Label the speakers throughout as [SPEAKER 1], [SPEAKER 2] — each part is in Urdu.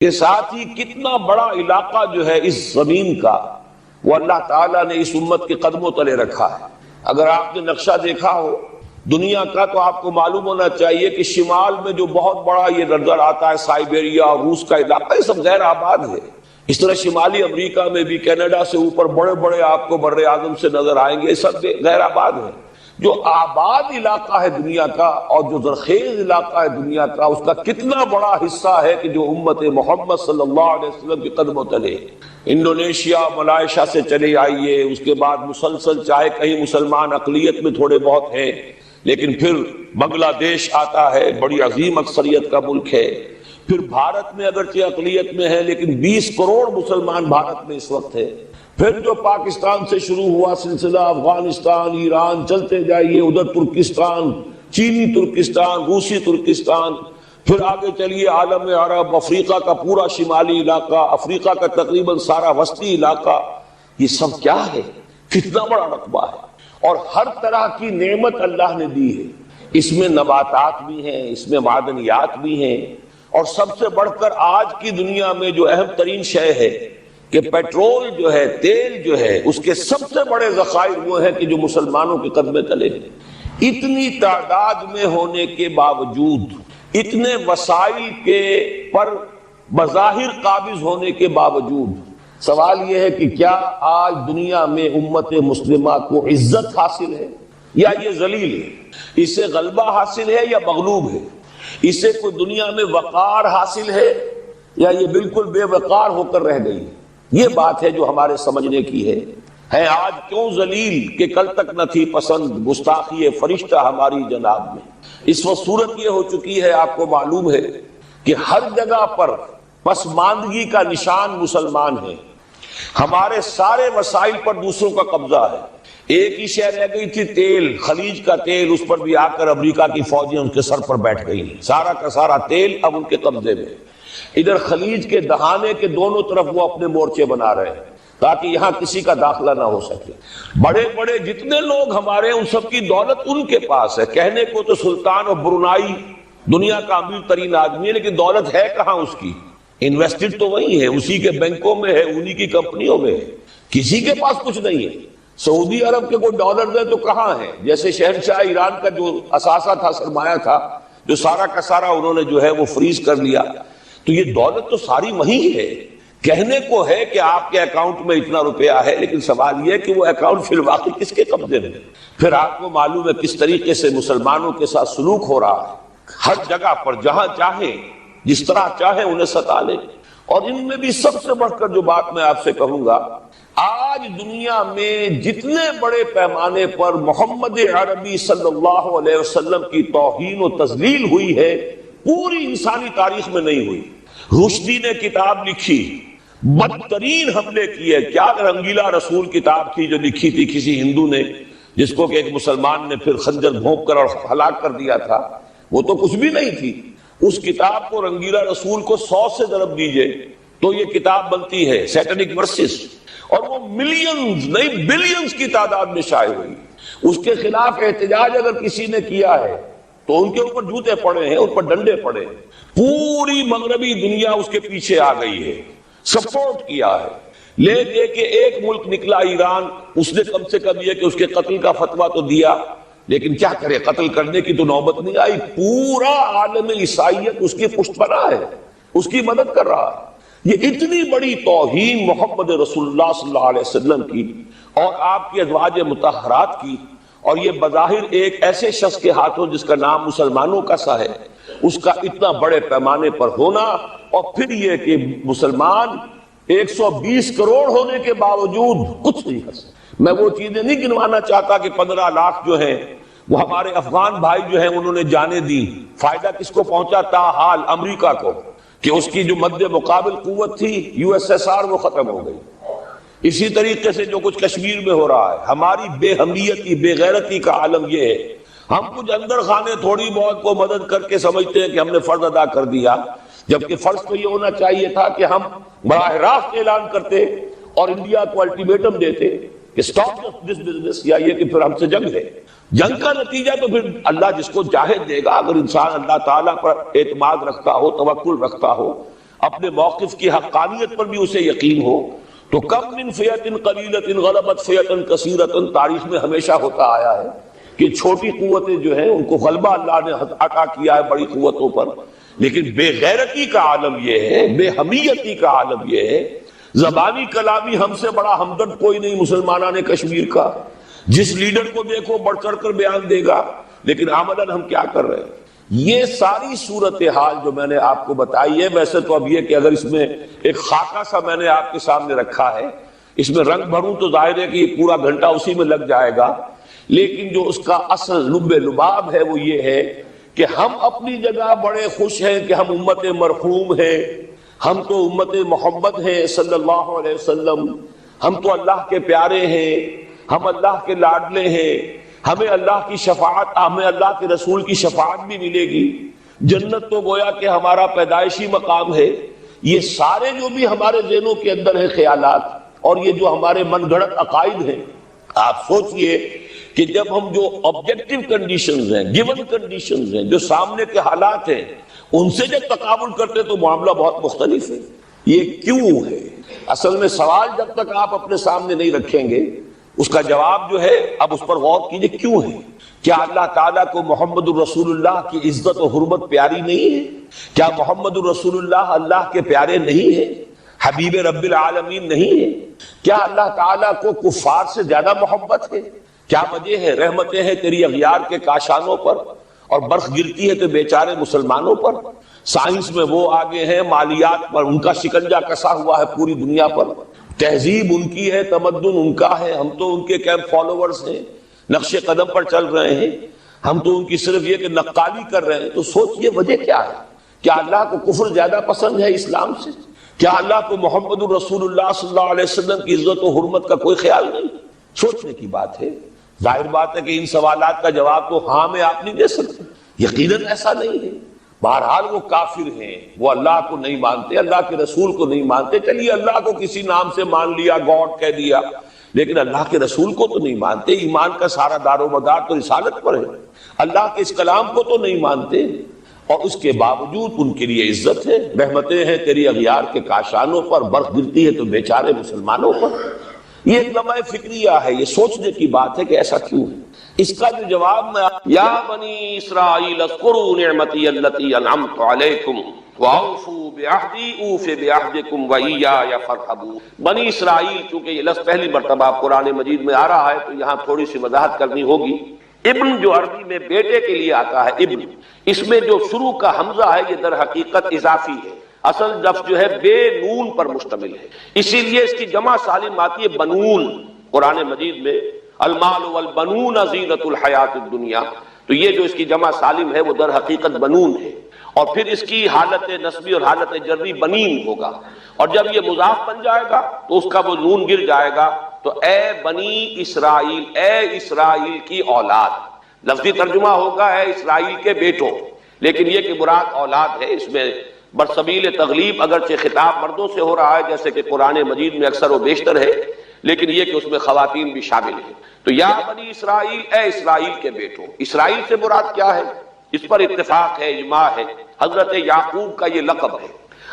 [SPEAKER 1] کے ساتھ ہی کتنا بڑا علاقہ جو ہے اس زمین کا وہ اللہ تعالیٰ نے اس امت کے قدموں تلے رکھا ہے۔ اگر آپ نے نقشہ دیکھا ہو دنیا کا تو آپ کو معلوم ہونا چاہیے کہ شمال میں جو بہت بڑا یہ نظر آتا ہے سائبیریا اور روس کا علاقہ، یہ سب غیر آباد ہے۔ اس طرح شمالی امریکہ میں بھی کینیڈا سے اوپر بڑے بڑے آپ کو بر اعظم سے نظر آئیں گے، یہ سب غیر آباد ہے۔ جو آباد علاقہ ہے دنیا کا اور جو زرخیز علاقہ ہے دنیا کا، اس کا کتنا بڑا حصہ ہے کہ جو امت محمد صلی اللہ علیہ وسلم کے قدموں تلے۔ انڈونیشیا ملائیشیا سے چلے آئیے، اس کے بعد مسلسل چاہے کہیں مسلمان اقلیت میں تھوڑے بہت ہیں، لیکن پھر بنگلہ دیش آتا ہے، بڑی عظیم اکثریت کا ملک ہے۔ پھر بھارت میں اگرچہ اقلیت میں ہے لیکن 20 کروڑ مسلمان بھارت میں اس وقت ہے۔ پھر جو پاکستان سے شروع ہوا سلسلہ، افغانستان، ایران، چلتے جائیے ادھر ترکستان، چینی ترکستان، روسی ترکستان، پھر آگے چلیے عالم عرب، افریقہ کا پورا شمالی علاقہ، افریقہ کا تقریباً سارا وسطی علاقہ، یہ سب کیا ہے؟ کتنا بڑا رقبہ ہے، اور ہر طرح کی نعمت اللہ نے دی ہے۔ اس میں نباتات بھی ہیں، اس میں معدنیات بھی ہیں، اور سب سے بڑھ کر آج کی دنیا میں جو اہم ترین شے ہے کہ پیٹرول جو ہے، تیل جو ہے، اس کے سب سے بڑے ذخائر وہ ہیں کہ جو مسلمانوں کے قدمے تلے ہیں۔ اتنی تعداد میں ہونے کے باوجود، اتنے وسائل کے پر بظاہر قابض ہونے کے باوجود، سوال یہ ہے کہ کیا آج دنیا میں امت مسلمہ کو عزت حاصل ہے یا یہ ذلیل ہے؟ اسے غلبہ حاصل ہے یا مغلوب ہے؟ اسے کوئی دنیا میں وقار حاصل ہے یا یہ بالکل بے وقار ہو کر رہ گئی؟ یہ بات ہے جو ہمارے سمجھنے کی ہے آج کیوں ذلیل کہ کل تک نہ تھی پسند، گستاخی فرشتہ ہماری جناب میں۔ اس وقت صورت یہ ہو چکی ہے، آپ کو معلوم ہے کہ ہر جگہ پر پسماندگی کا نشان مسلمان ہیں۔ ہمارے سارے وسائل پر دوسروں کا قبضہ ہے۔ ایک ہی شے رہ گئی تھی، تیل، خلیج کا تیل، اس پر بھی آ کر امریکہ کی فوجیں ان کے سر پر بیٹھ گئی ہیں۔ سارا کا سارا تیل اب ان کے قبضے میں۔ ادھر خلیج کے دہانے کے دونوں طرف وہ اپنے مورچے بنا رہے ہیں تاکہ یہاں کسی کا داخلہ نہ ہو سکے۔ بڑے بڑے جتنے لوگ ہمارے، ان سب کی دولت ان کے پاس ہے۔ کہنے کو تو سلطان اور برونائی دنیا کا امیر ترین آدمی ہے، لیکن دولت ہے کہاں اس کی؟ انویسٹڈ تو وہی ہے، اسی کے بینکوں میں ہے، انہی کی کمپنیوں میں ہے، کسی کے پاس کچھ نہیں ہے۔ سعودی عرب کے کوئی ڈالر دے تو کہاں ہے؟ جیسے شہنشاہ ایران کا جو اثاثہ تھا، سرمایہ تھا، جو سارا کا سارا انہوں نے جو ہے وہ فریز کر لیا، تو یہ دولت تو ساری وہی ہے۔ کہنے کو ہے کہ آپ کے اکاؤنٹ میں اتنا روپیہ ہے، لیکن سوال یہ ہے کہ وہ اکاؤنٹ فی الواقع کس کے قبضے میں؟ پھر آپ کو معلوم ہے کس طریقے سے مسلمانوں کے ساتھ سلوک ہو رہا ہے۔ ہر جگہ پر جہاں چاہے، جس طرح چاہے انہیں ستا لے۔ اور ان میں بھی سب سے بڑھ کر جو بات میں آپ سے کہوں گا، آج دنیا میں جتنے بڑے پیمانے پر محمد عربی صلی اللہ علیہ وسلم کی توہین و تذلیل ہوئی ہے، پوری انسانی تاریخ میں نہیں ہوئی۔ رشدی نے کتاب لکھی، بدترین حملے کیے۔ کیا رنگیلا رسول کتاب تھی جو لکھی تھی کسی ہندو نے، جس کو کہ ایک مسلمان نے پھر خنجر بھونک کر اور ہلاک کر دیا تھا، وہ تو کچھ بھی نہیں تھی۔ اس کتاب کو رنگیلا رسول کو 100 سے ضرب دیجئے تو یہ کتاب بنتی ہے سیٹنک ورسز، اور وہ ملینز نہیں بلینز کی تعداد میں شائع ہوئی۔ اس کے خلاف احتجاج اگر کسی نے کیا ہے تو ان کے اوپر جوتے پڑے ہیں، ان پر ڈنڈے پڑے ہیں۔ پوری مغربی دنیا اس کے پیچھے آ گئی ہے، سپورٹ کیا ہے۔ لے دے کے ایک ملک نکلا ایران، اس نے کم سے کم یہ کہ اس کے قتل کا فتویٰ تو دیا، لیکن کیا کرے، قتل کرنے کی تو نوبت نہیں آئی۔ پورا عالم عیسائیت اس کی پشت پناہ ہے، اس کی مدد کر رہا ہے۔ یہ اتنی بڑی توہین محمد رسول اللہ صلی اللہ علیہ وسلم کی اور آپ کی ازواج مطہرات کی، اور یہ بظاہر ایک ایسے شخص کے ہاتھوں جس کا نام مسلمانوں کا سا ہے، اس کا اتنا بڑے پیمانے پر ہونا، اور پھر یہ کہ مسلمان 120 کروڑ ہونے کے باوجود کچھ نہیں کر سکتے۔ میں وہ چیزیں نہیں گنوانا چاہتا کہ 15 لاکھ جو ہیں وہ ہمارے افغان بھائی جو ہیں انہوں نے جانیں دی، فائدہ کس کو پہنچا؟ تاحال امریکہ کو، کہ اس کی جو مد مقابل قوت تھی USSR وہ ختم ہو گئی۔ اسی طریقے سے جو کچھ کشمیر میں ہو رہا ہے، ہماری بے ہمیتی، بے غیرتی کا عالم یہ ہے۔ ہم کچھ اندر خانے تھوڑی بہت کو مدد کر کے سمجھتے ہیں کہ ہم نے فرض ادا کر دیا، جبکہ فرض تو یہ ہونا چاہیے تھا کہ ہم براہ راست اعلان کرتے اور انڈیا کو الٹیمیٹم دیتے کہ سٹاپ دس بزنس، یا یہ کہ پھر ہم سے جنگ ہے۔ جنگ کا نتیجہ تو پھر اللہ جس کو چاہے دے گا۔ اگر انسان اللہ تعالیٰ پر اعتماد رکھتا ہو، توکل رکھتا ہو، اپنے موقف کی حقانیت پر بھی اسے یقین ہو، تو کم من فئۃ قلیلۃ غلبت فئۃ کثیرۃ، تاریخ میں ہمیشہ ہوتا آیا ہے کہ چھوٹی قوتیں جو ہیں ان کو غلبہ اللہ نے عطا کیا ہے بڑی قوتوں پر، لیکن بے غیرتی کا عالم یہ ہے، بے حمیتی کا عالم یہ ہے، زبانی کلامی ہم سے بڑا ہمدرد کوئی نہیں مسلمانان کشمیر کا، جس لیڈر کو دیکھو بڑھ چڑھ کر بیان دے گا، لیکن عملاً ہم کیا کر رہے ہیں؟ یہ ساری صورتحال جو میں نے آپ کو بتائی ہے، ویسے تو اب یہ کہ اگر اس میں ایک خاکہ سا میں نے آپ کے سامنے رکھا ہے، اس میں رنگ بھروں تو ظاہر ہے کہ یہ پورا گھنٹہ اسی میں لگ جائے گا، لیکن جو اس کا اصل لب لباب ہے وہ یہ ہے کہ ہم اپنی جگہ بڑے خوش ہیں کہ ہم امت مرحوم ہیں، ہم تو امت محمد ہیں صلی اللہ علیہ وسلم، ہم تو اللہ کے پیارے ہیں، ہم اللہ کے لاڈلے ہیں، ہمیں اللہ کی شفاعت، ہمیں اللہ کے رسول کی شفاعت بھی ملے گی، جنت تو گویا کہ ہمارا پیدائشی مقام ہے۔ یہ سارے جو بھی ہمارے ذہنوں کے اندر ہیں خیالات، اور یہ جو ہمارے من گھڑت عقائد ہیں، آپ سوچئے کہ جب ہم جو آبجیکٹیو کنڈیشنز ہیں، گیون کنڈیشنز ہیں، جو سامنے کے حالات ہیں، ان سے جب تقابل کرتے تو معاملہ بہت مختلف ہے۔ یہ کیوں ہے؟ اصل میں سوال جب تک آپ اپنے سامنے نہیں رکھیں گے، اس کا جواب جو ہے اب اس پر غور کیجئے، کیوں ہے؟ کیا اللہ تعالیٰ کو محمد الرسول اللہ کی عزت و حرمت پیاری نہیں ہے؟ کیا محمد الرسول اللہ اللہ کے پیارے نہیں ہیں، حبیب رب العالمین نہیں ہے؟ کیا اللہ تعالیٰ کو کفار سے زیادہ محبت ہے؟ کیا وجہ ہے؟ رحمتیں ہیں تیری اغیار کے کاشانوں پر، اور برف گرتی ہے تو بیچارے مسلمانوں پر۔ سائنس میں وہ آگے ہیں، مالیات پر ان کا شکنجہ کسا ہوا ہے پوری دنیا پر، تہذیب ان کی ہے، تمدن ان کا ہے، ہم تو ان کے کیمپ فالوورز ہیں، نقش قدم پر چل رہے ہیں، ہم تو ان کی صرف یہ کہ نقالی کر رہے ہیں۔ تو سوچئے وجہ کیا ہے؟ کیا اللہ کو کفر زیادہ پسند ہے اسلام سے؟ کیا اللہ کو محمد الرسول اللہ صلی اللہ علیہ وسلم کی عزت و حرمت کا کوئی خیال نہیں؟ سوچنے کی بات ہے۔ ظاہر بات ہے کہ ان سوالات کا جواب تو ہاں میں آپ نہیں دے سکتے، یقیناً ایسا نہیں ہے۔ بہرحال وہ کافر ہیں، وہ اللہ کو نہیں مانتے، اللہ کے رسول کو نہیں مانتے، چلیے اللہ کو کسی نام سے مان لیا، گاڈ کہہ دیا، لیکن اللہ کے رسول کو تو نہیں مانتے۔ ایمان کا سارا دار و مدار تو رسالت پر ہے، اللہ کے اس کلام کو تو نہیں مانتے، اور اس کے باوجود ان کے لیے عزت ہے، رحمتیں ہیں تیری اغیار کے کاشانوں پر، برف گرتی ہے تو بیچارے مسلمانوں پر۔ یہ ایک لمحہ فکریہ ہے، یہ سوچنے کی بات ہے کہ ایسا کیوں ہے۔ اس کا جو جواب میں یا بنی اسرائیل اذکروا نعمتی التی انعمت علیکم واوفوا بعہدی اوف بعہدکم وایای فارہبون۔ بنی اسرائیل، چونکہ یہ لفظ پہلی مرتبہ قرآن مجید میں آ رہا ہے تو یہاں تھوڑی سی وضاحت کرنی ہوگی۔ ابن جو عربی میں بیٹے کے لیے آتا ہے، ابن، اس میں جو شروع کا حمزہ ہے یہ در حقیقت اضافی ہے، اصل لفظ جو ہے بے نون پر مشتمل ہے، اسی لیے اس کی جمع سالم آتی ہے بنون۔ قرآن مجید میں المال والبنون زینت الحیات الدنیا، تو یہ جو اس کی جمع سالم ہے وہ در حقیقت بنون ہے، اور پھر اس کی حالت نسبی اور حالت جری بنین ہوگا، اور جب یہ مضاف بن جائے گا تو اس کا وہ نون گر جائے گا، تو اے بنی اسرائیل، اے اسرائیل کی اولاد۔ لفظی ترجمہ ہوگا اے اسرائیل کے بیٹوں، لیکن یہ کہ مراد اولاد ہے، اس میں برسبیل تغلیب اگرچہ خطاب مردوں سے ہو رہا ہے جیسے کہ قرآن مجید میں اکثر و بیشتر ہے، لیکن یہ کہ اس میں خواتین بھی شامل ہیں۔ تو یا بنی اسرائیل، اے اسرائیل کے بیٹوں، اسرائیل سے مراد کیا ہے؟ اس پر اتفاق ہے، اجماع ہے، حضرت یعقوب کا یہ لقب ہے۔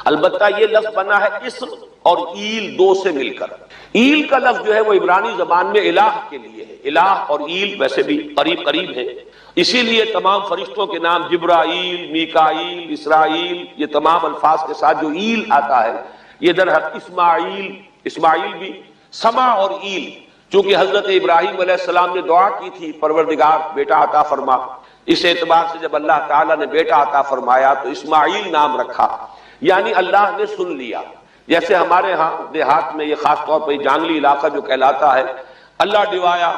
[SPEAKER 1] البتہ یہ لفظ بنا ہے اسم اور ایل دو سے مل کر۔ ایل کا لفظ جو ہے وہ عبرانی زبان میں الہ کے لیے ہے، الہ اور ایل ویسے بھی قریب قریب ہیں، اسی لیے تمام فرشتوں کے نام جبرائیل، میکائیل، اسرائیل، یہ تمام الفاظ کے ساتھ جو ایل آتا ہے یہ در حقیقت اسماعیل بھی، سما اور ایل، چونکہ حضرت ابراہیم علیہ السلام نے دعا کی تھی پروردگار بیٹا عطا فرما، اس اعتبار سے جب اللہ تعالیٰ نے بیٹا عطا فرمایا تو اسماعیل نام رکھا، یعنی اللہ نے سن لیا۔ جیسے ہمارے ہاں دیہات میں یہ خاص طور پر جانگلی علاقہ جو کہلاتا ہے، اللہ ڈوایا،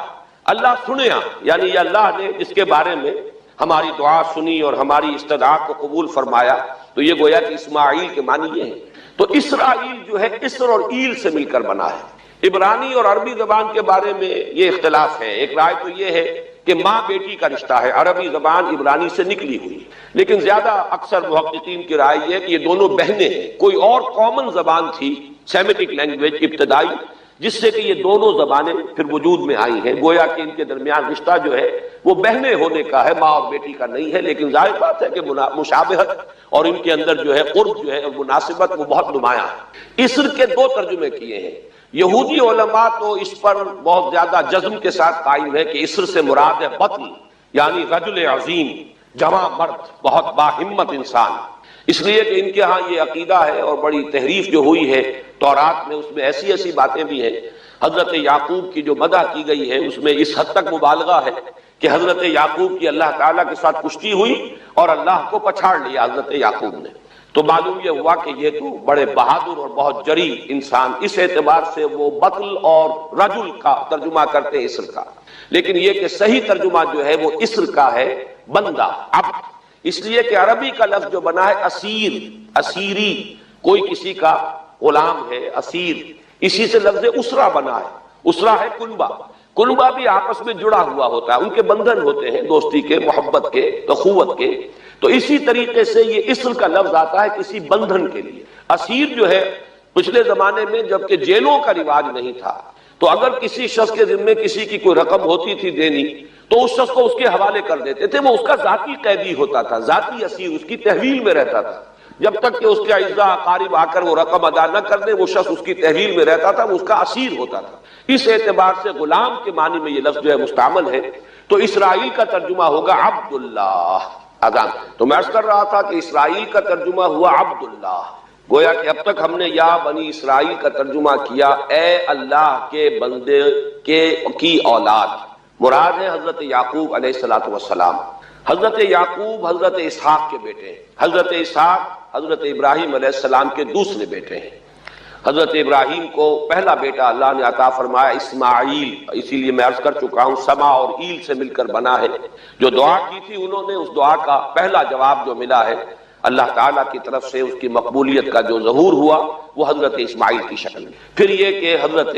[SPEAKER 1] اللہ سنیا، یعنی یہ اللہ نے جس کے بارے میں ہماری دعا سنی اور ہماری استدعا کو قبول فرمایا، تو یہ گویا کہ اسماعیل کے معنی یہ ہے۔ تو اسرائیل جو ہے اسر اور ایل سے مل کر بنا ہے۔ عبرانی اور عربی زبان کے بارے میں یہ اختلاف ہے، ایک رائے تو یہ ہے کہ ماں بیٹی کا رشتہ ہے، عربی زبان عبرانی سے نکلی ہوئی، لیکن زیادہ اکثر محققین کی رائے یہ ہے کہ یہ دونوں بہنیں ہیں، کوئی اور کامن زبان تھی، سیمیٹک لینگویج ابتدائی، جس سے کہ یہ دونوں زبانیں پھر وجود میں آئی ہیں. گویا کہ ان کے درمیان رشتہ جو ہے وہ بہنے ہونے کا ہے، ماں اور بیٹی کا نہیں ہے، لیکن ظاہر بات ہے کہ مشابہت اور ان کے اندر جو ہے قرب جو ہے اور مناسبت وہ بہت نمایاں ہے. اسر کے دو ترجمے کیے ہیں. یہودی علماء تو اس پر بہت زیادہ جزم کے ساتھ قائم ہے کہ اسر سے مراد ہے بطن، یعنی رجل عظیم، جواں مرد، بہت باہمت انسان. اس لیے کہ ان کے ہاں یہ عقیدہ ہے اور بڑی تحریف جو ہوئی ہے تورات میں، اس میں ایسی ایسی باتیں بھی ہیں. حضرت یعقوب کی جو مدح کی گئی ہے اس میں اس حد تک مبالغہ ہے کہ حضرت یعقوب کی اللہ تعالیٰ کے ساتھ کشتی ہوئی اور اللہ کو پچھاڑ لیا حضرت یعقوب نے. تو معلوم یہ ہوا کہ یہ تو بڑے بہادر اور بہت جری انسان، اس اعتبار سے وہ بطل اور رجل کا ترجمہ کرتے ہیں اسر کا. لیکن یہ کہ صحیح ترجمہ جو ہے وہ اسر کا ہے، بندہ، عبد. اس لیے کہ عربی کا لفظ جو بنا ہے اسیر، اسیری، کوئی کسی کا غلام ہے، اسیر، اسی سے لفظ اسرا بنا ہے. اسرا ہے کنبہ. کنبہ بھی آپس میں جڑا ہوا ہوتا ہے، ان کے بندھن ہوتے ہیں دوستی کے، محبت کے، اخوت کے. تو اسی طریقے سے یہ اسر کا لفظ آتا ہے کسی بندھن کے لیے. اسیر جو ہے پچھلے زمانے میں جبکہ جیلوں کا رواج نہیں تھا تو اگر کسی شخص کے ذمے کسی کی کوئی رقم ہوتی تھی دینی تو اس شخص کو اس کے حوالے کر دیتے تھے. وہ اس کا ذاتی قیدی ہوتا تھا، ذاتی اسیر، اس کی تحویل میں رہتا تھا. جب تک کہ اس کے اعزاء اقارب آ کر وہ رقم ادا نہ کر دے وہ شخص اس کی تحویل میں رہتا تھا، وہ اس کا اسیر ہوتا تھا. اس اعتبار سے غلام کے معنی میں یہ لفظ جو ہے مستعمل ہے. تو اسرائیل کا ترجمہ ہوگا عبداللہ. اذان تو میں عرض کر رہا تھا کہ اسرائیل کا ترجمہ ہوا عبداللہ. گویا کہ اب تک ہم نے یا بنی اسرائیل کا ترجمہ کیا اے اللہ کے بندے کی اولاد. مراد ہے حضرت یعقوب علیہ السلام. حضرت یعقوب حضرت اسحاق کے بیٹے ہیں. حضرت اسحاق حضرت ابراہیم علیہ السلام کے دوسرے بیٹے ہیں. حضرت ابراہیم کو پہلا بیٹا اللہ نے عطا فرمایا اسماعیل. اسی لیے میں عرض کر چکا ہوں سما اور ایل سے مل کر بنا ہے. جو دعا کی تھی انہوں نے، اس دعا کا پہلا جواب جو ملا ہے اللہ تعالیٰ کی طرف سے، اس کی مقبولیت کا جو ظہور ہوا وہ حضرت اسماعیل کی شکل میں. پھر یہ کہ حضرت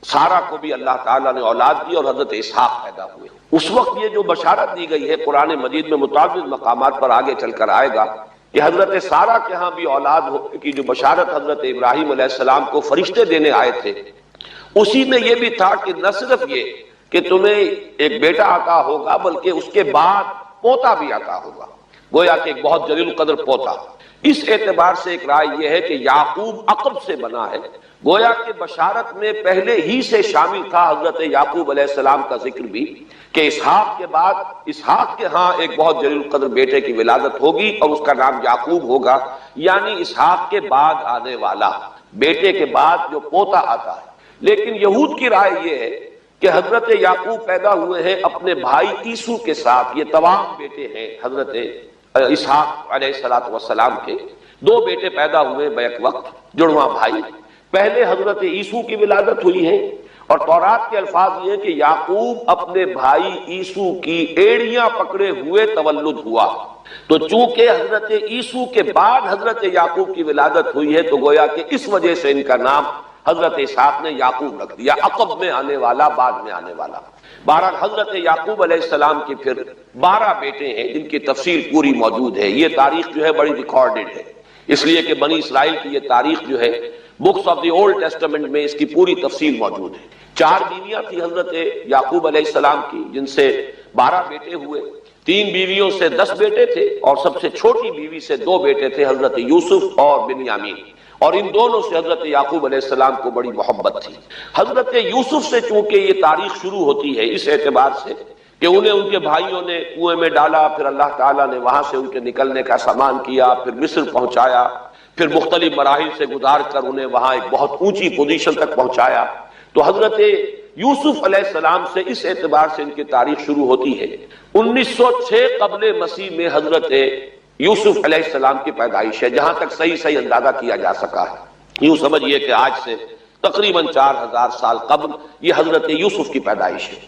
[SPEAKER 1] سارہ کو بھی اللہ تعالیٰ نے اولاد دی اور حضرت اسحاق پیدا ہوئے. اس وقت یہ جو بشارت دی گئی ہے قرآن مجید میں متعدد مقامات پر آگے چل کر آئے گا کہ حضرت سارہ کے ہاں بھی اولاد ہونے کی جو بشارت حضرت ابراہیم علیہ السلام کو فرشتے دینے آئے تھے، اسی میں یہ بھی تھا کہ نہ صرف یہ کہ تمہیں ایک بیٹا عطا ہوگا بلکہ اس کے بعد پوتا بھی عطا ہوگا. گویا کہ ایک بہت جلیل القدر پوتا. اس اعتبار سے ایک رائے یہ ہے کہ یعقوب عقب سے بنا ہے. گویا کہ بشارت میں پہلے ہی سے شامل تھا حضرت یعقوب علیہ السلام کا ذکر بھی کہ اسحاق کے بعد اسحاق کے ہاں ایک بہت جلیل القدر بیٹے کی ولادت ہوگی اور اس کا نام یعقوب ہوگا، یعنی اسحاق کے بعد آنے والا، بیٹے کے بعد جو پوتا آتا ہے. لیکن یہود کی رائے یہ ہے کہ حضرت یعقوب پیدا ہوئے ہیں اپنے بھائی عیسو کے ساتھ. یہ تمام بیٹے ہیں حضرت اسحاق علیہ السلام کے. دو بیٹے پیدا ہوئے بیک وقت، جڑواں بھائی. پہلے حضرت عیسو کی ولادت ہوئی ہے اور تورات کے الفاظ یہ کہ یعقوب اپنے بھائی عیسو کی ایڑیاں پکڑے ہوئے تولد ہوا. تو چونکہ حضرت عیسو کے بعد حضرت یعقوب کی ولادت ہوئی ہے تو گویا کہ اس وجہ سے ان کا نام حضرت اسحاق نے یعقوب رکھ دیا، عقب میں آنے والا، بعد میں آنے والا. بہرحال حضرت یعقوب علیہ السلام کے پھر 12 بیٹے ہیں جن کی تفصیل پوری موجود ہے. یہ تاریخ جو ہے بڑی ریکارڈڈ ہے، اس لیے کہ بنی اسرائیل کی یہ تاریخ جو ہے books of the old testament میں اس کی پوری تفصیل موجود ہے. 4 بیویاں تھی حضرت یعقوب علیہ السلام کی جن سے 12 بیٹے ہوئے. 3 بیویوں سے 10 بیٹے تھے اور سب سے چھوٹی بیوی سے 2 بیٹے تھے حضرت یوسف اور بنیامین. اور ان دونوں سے حضرت یعقوب علیہ السلام کو بڑی محبت تھی. حضرت یوسف سے چونکہ یہ تاریخ شروع ہوتی ہے اس اعتبار سے کہ انہیں ان کے بھائیوں نے کنویں میں ڈالا، پھر اللہ تعالیٰ نے وہاں سے ان کے نکلنے کا سامان کیا، پھر مصر پہنچایا، پھر مختلف مراحل سے گزار کر انہیں وہاں ایک بہت اونچی پوزیشن تک پہنچایا. تو حضرت یوسف علیہ السلام سے اس اعتبار سے ان کی تاریخ شروع ہوتی ہے. 1906 قبل مسیح میں حضرت یوسف علیہ السلام کی پیدائش ہے، جہاں تک صحیح اندازہ کیا جا سکا ہے. یوں سمجھئے کہ آج سے تقریباً 4000 سال قبل یہ حضرت یوسف کی پیدائش ہے.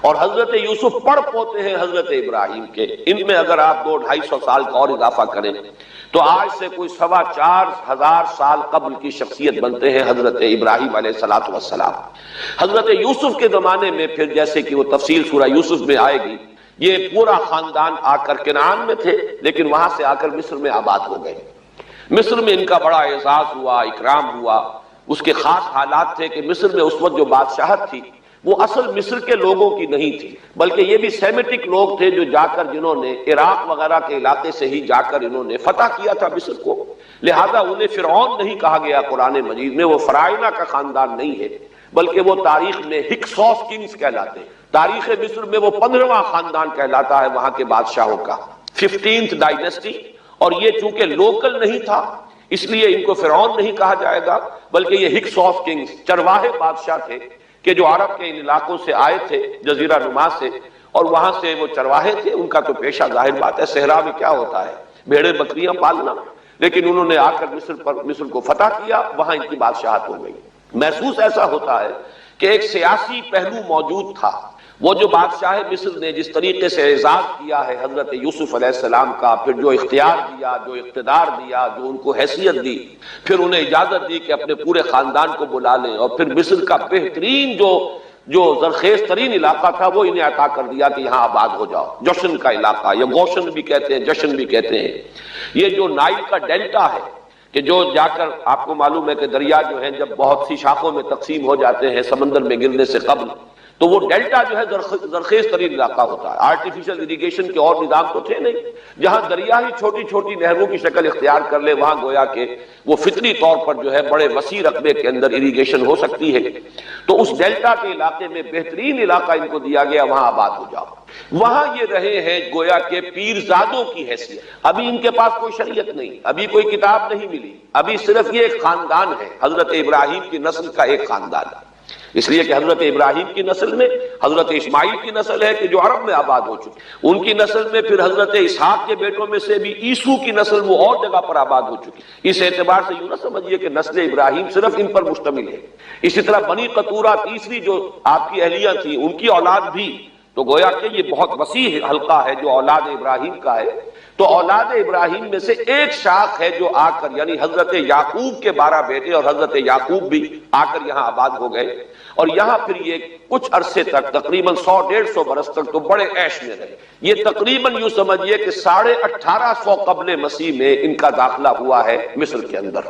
[SPEAKER 1] اور حضرت یوسف پڑ پوتے ہیں حضرت ابراہیم کے. ان میں اگر آپ 200-250 سال کا اور اضافہ کریں تو آج سے کوئی 4,2500 سال قبل کی شخصیت بنتے ہیں حضرت ابراہیم علیہ السلام. حضرت یوسف کے زمانے میں پھر جیسے کہ وہ تفصیل سورہ یوسف میں آئے گی، یہ پورا خاندان آ کر کنعان میں تھے لیکن وہاں سے آ کر مصر میں آباد ہو گئے. مصر میں ان کا بڑا اعزاز ہوا، اکرام ہوا. اس کے خاص حالات تھے کہ مصر میں اس وقت جو بادشاہت تھی وہ اصل مصر کے لوگوں کی نہیں تھی، بلکہ یہ بھی سیمیٹک لوگ تھے جو جا کر جنہوں نے عراق وغیرہ کے علاقے سے ہی جا کر انہوں نے فتح کیا تھا مصر کو، لہذا انہیں فرعون نہیں کہا گیا قرآن مجید میں، وہ فرعونہ کا خاندان نہیں ہے، بلکہ وہ تاریخ میں ہکسوس کنگز کہلاتے ہیں۔ تاریخ مصر میں وہ 15واں خاندان کہلاتا ہے وہاں کے بادشاہوں کا، 15th ڈائنیسٹی، اور یہ چونکہ لوکل نہیں تھا اس لیے ان کو فرعون نہیں کہا جائے گا، بلکہ یہ ہکسوس کنگز چرواہے بادشاہ تھے کہ جو عرب کے ان علاقوں سے آئے تھے جزیرہ نما سے، اور وہاں سے وہ چرواہے تھے، ان کا تو پیشہ ظاہر بات ہے صحرا میں کیا ہوتا ہے بھیڑیں بکریاں پالنا، لیکن انہوں نے آ کر مصر کو فتح کیا، وہاں ان کی بادشاہت ہو گئی۔ محسوس ایسا ہوتا ہے کہ ایک سیاسی پہلو موجود تھا، وہ جو بادشاہ مصر نے جس طریقے سے اعزاز کیا ہے حضرت یوسف علیہ السلام کا، پھر جو اختیار دیا، جو اقتدار دیا، جو ان کو حیثیت دی، پھر انہیں اجازت دی کہ اپنے پورے خاندان کو بلا لیں، اور پھر مصر کا بہترین جو زرخیز ترین علاقہ تھا وہ انہیں عطا کر دیا کہ یہاں آباد ہو جاؤ، جوشن کا علاقہ، یا گوشن بھی کہتے ہیں، جشن بھی کہتے ہیں۔ یہ جو نائل کا ڈیلٹا ہے کہ جو جا کر آپ کو معلوم ہے کہ دریا جو ہیں جب بہت سی شاخوں میں تقسیم ہو جاتے ہیں سمندر میں گرنے سے قبل، تو وہ ڈیلٹا جو ہے زرخیز ترین علاقہ ہوتا ہے۔ آرٹیفیشل اریگیشن کے اور نظام تو تھے نہیں، جہاں دریا ہی چھوٹی چھوٹی نہروں کی شکل اختیار کر لے وہاں گویا کہ وہ فطری طور پر جو ہے بڑے وسیع رقبے کے اندر اریگیشن ہو سکتی ہے۔ تو اس ڈیلٹا کے علاقے میں بہترین علاقہ ان کو دیا گیا، وہاں آباد ہو جاؤ۔ وہاں یہ رہے ہیں گویا کہ پیرزادوں کی حیثیت، ابھی ان کے پاس کوئی شریعت نہیں، ابھی کوئی کتاب نہیں ملی، ابھی صرف یہ ایک خاندان ہے، حضرت ابراہیم کی نسل کا ایک خاندان ہے، اس لیے کہ حضرت ابراہیم کی نسل میں حضرت اسماعیل کی نسل ہے کہ جو عرب میں آباد ہو چکی، ان کی نسل میں پھر حضرت اسحاق کے بیٹوں میں سے بھی عیسو کی نسل وہ اور جگہ پر آباد ہو چکی۔ اس اعتبار سے یوں نہ سمجھیے کہ نسل ابراہیم صرف ان پر مشتمل ہے، اسی طرح بنی قطورہ تیسری جو آپ کی اہلیہ تھی ان کی اولاد بھی، تو گویا کہ یہ بہت وسیع حلقہ ہے جو اولاد ابراہیم کا ہے۔ تو اولاد ابراہیم میں سے ایک شاخ ہے جو آ کر، یعنی حضرت یعقوب کے 12 بیٹے اور حضرت یعقوب بھی آ کر یہاں آباد ہو گئے، اور یہاں پھر یہ کچھ عرصے تک تقریباً 100-150 برس تک تو بڑے عیش میں رہے۔ یہ تقریباً یوں سمجھیے کہ 1850 قبل مسیح میں ان کا داخلہ ہوا ہے مصر کے اندر،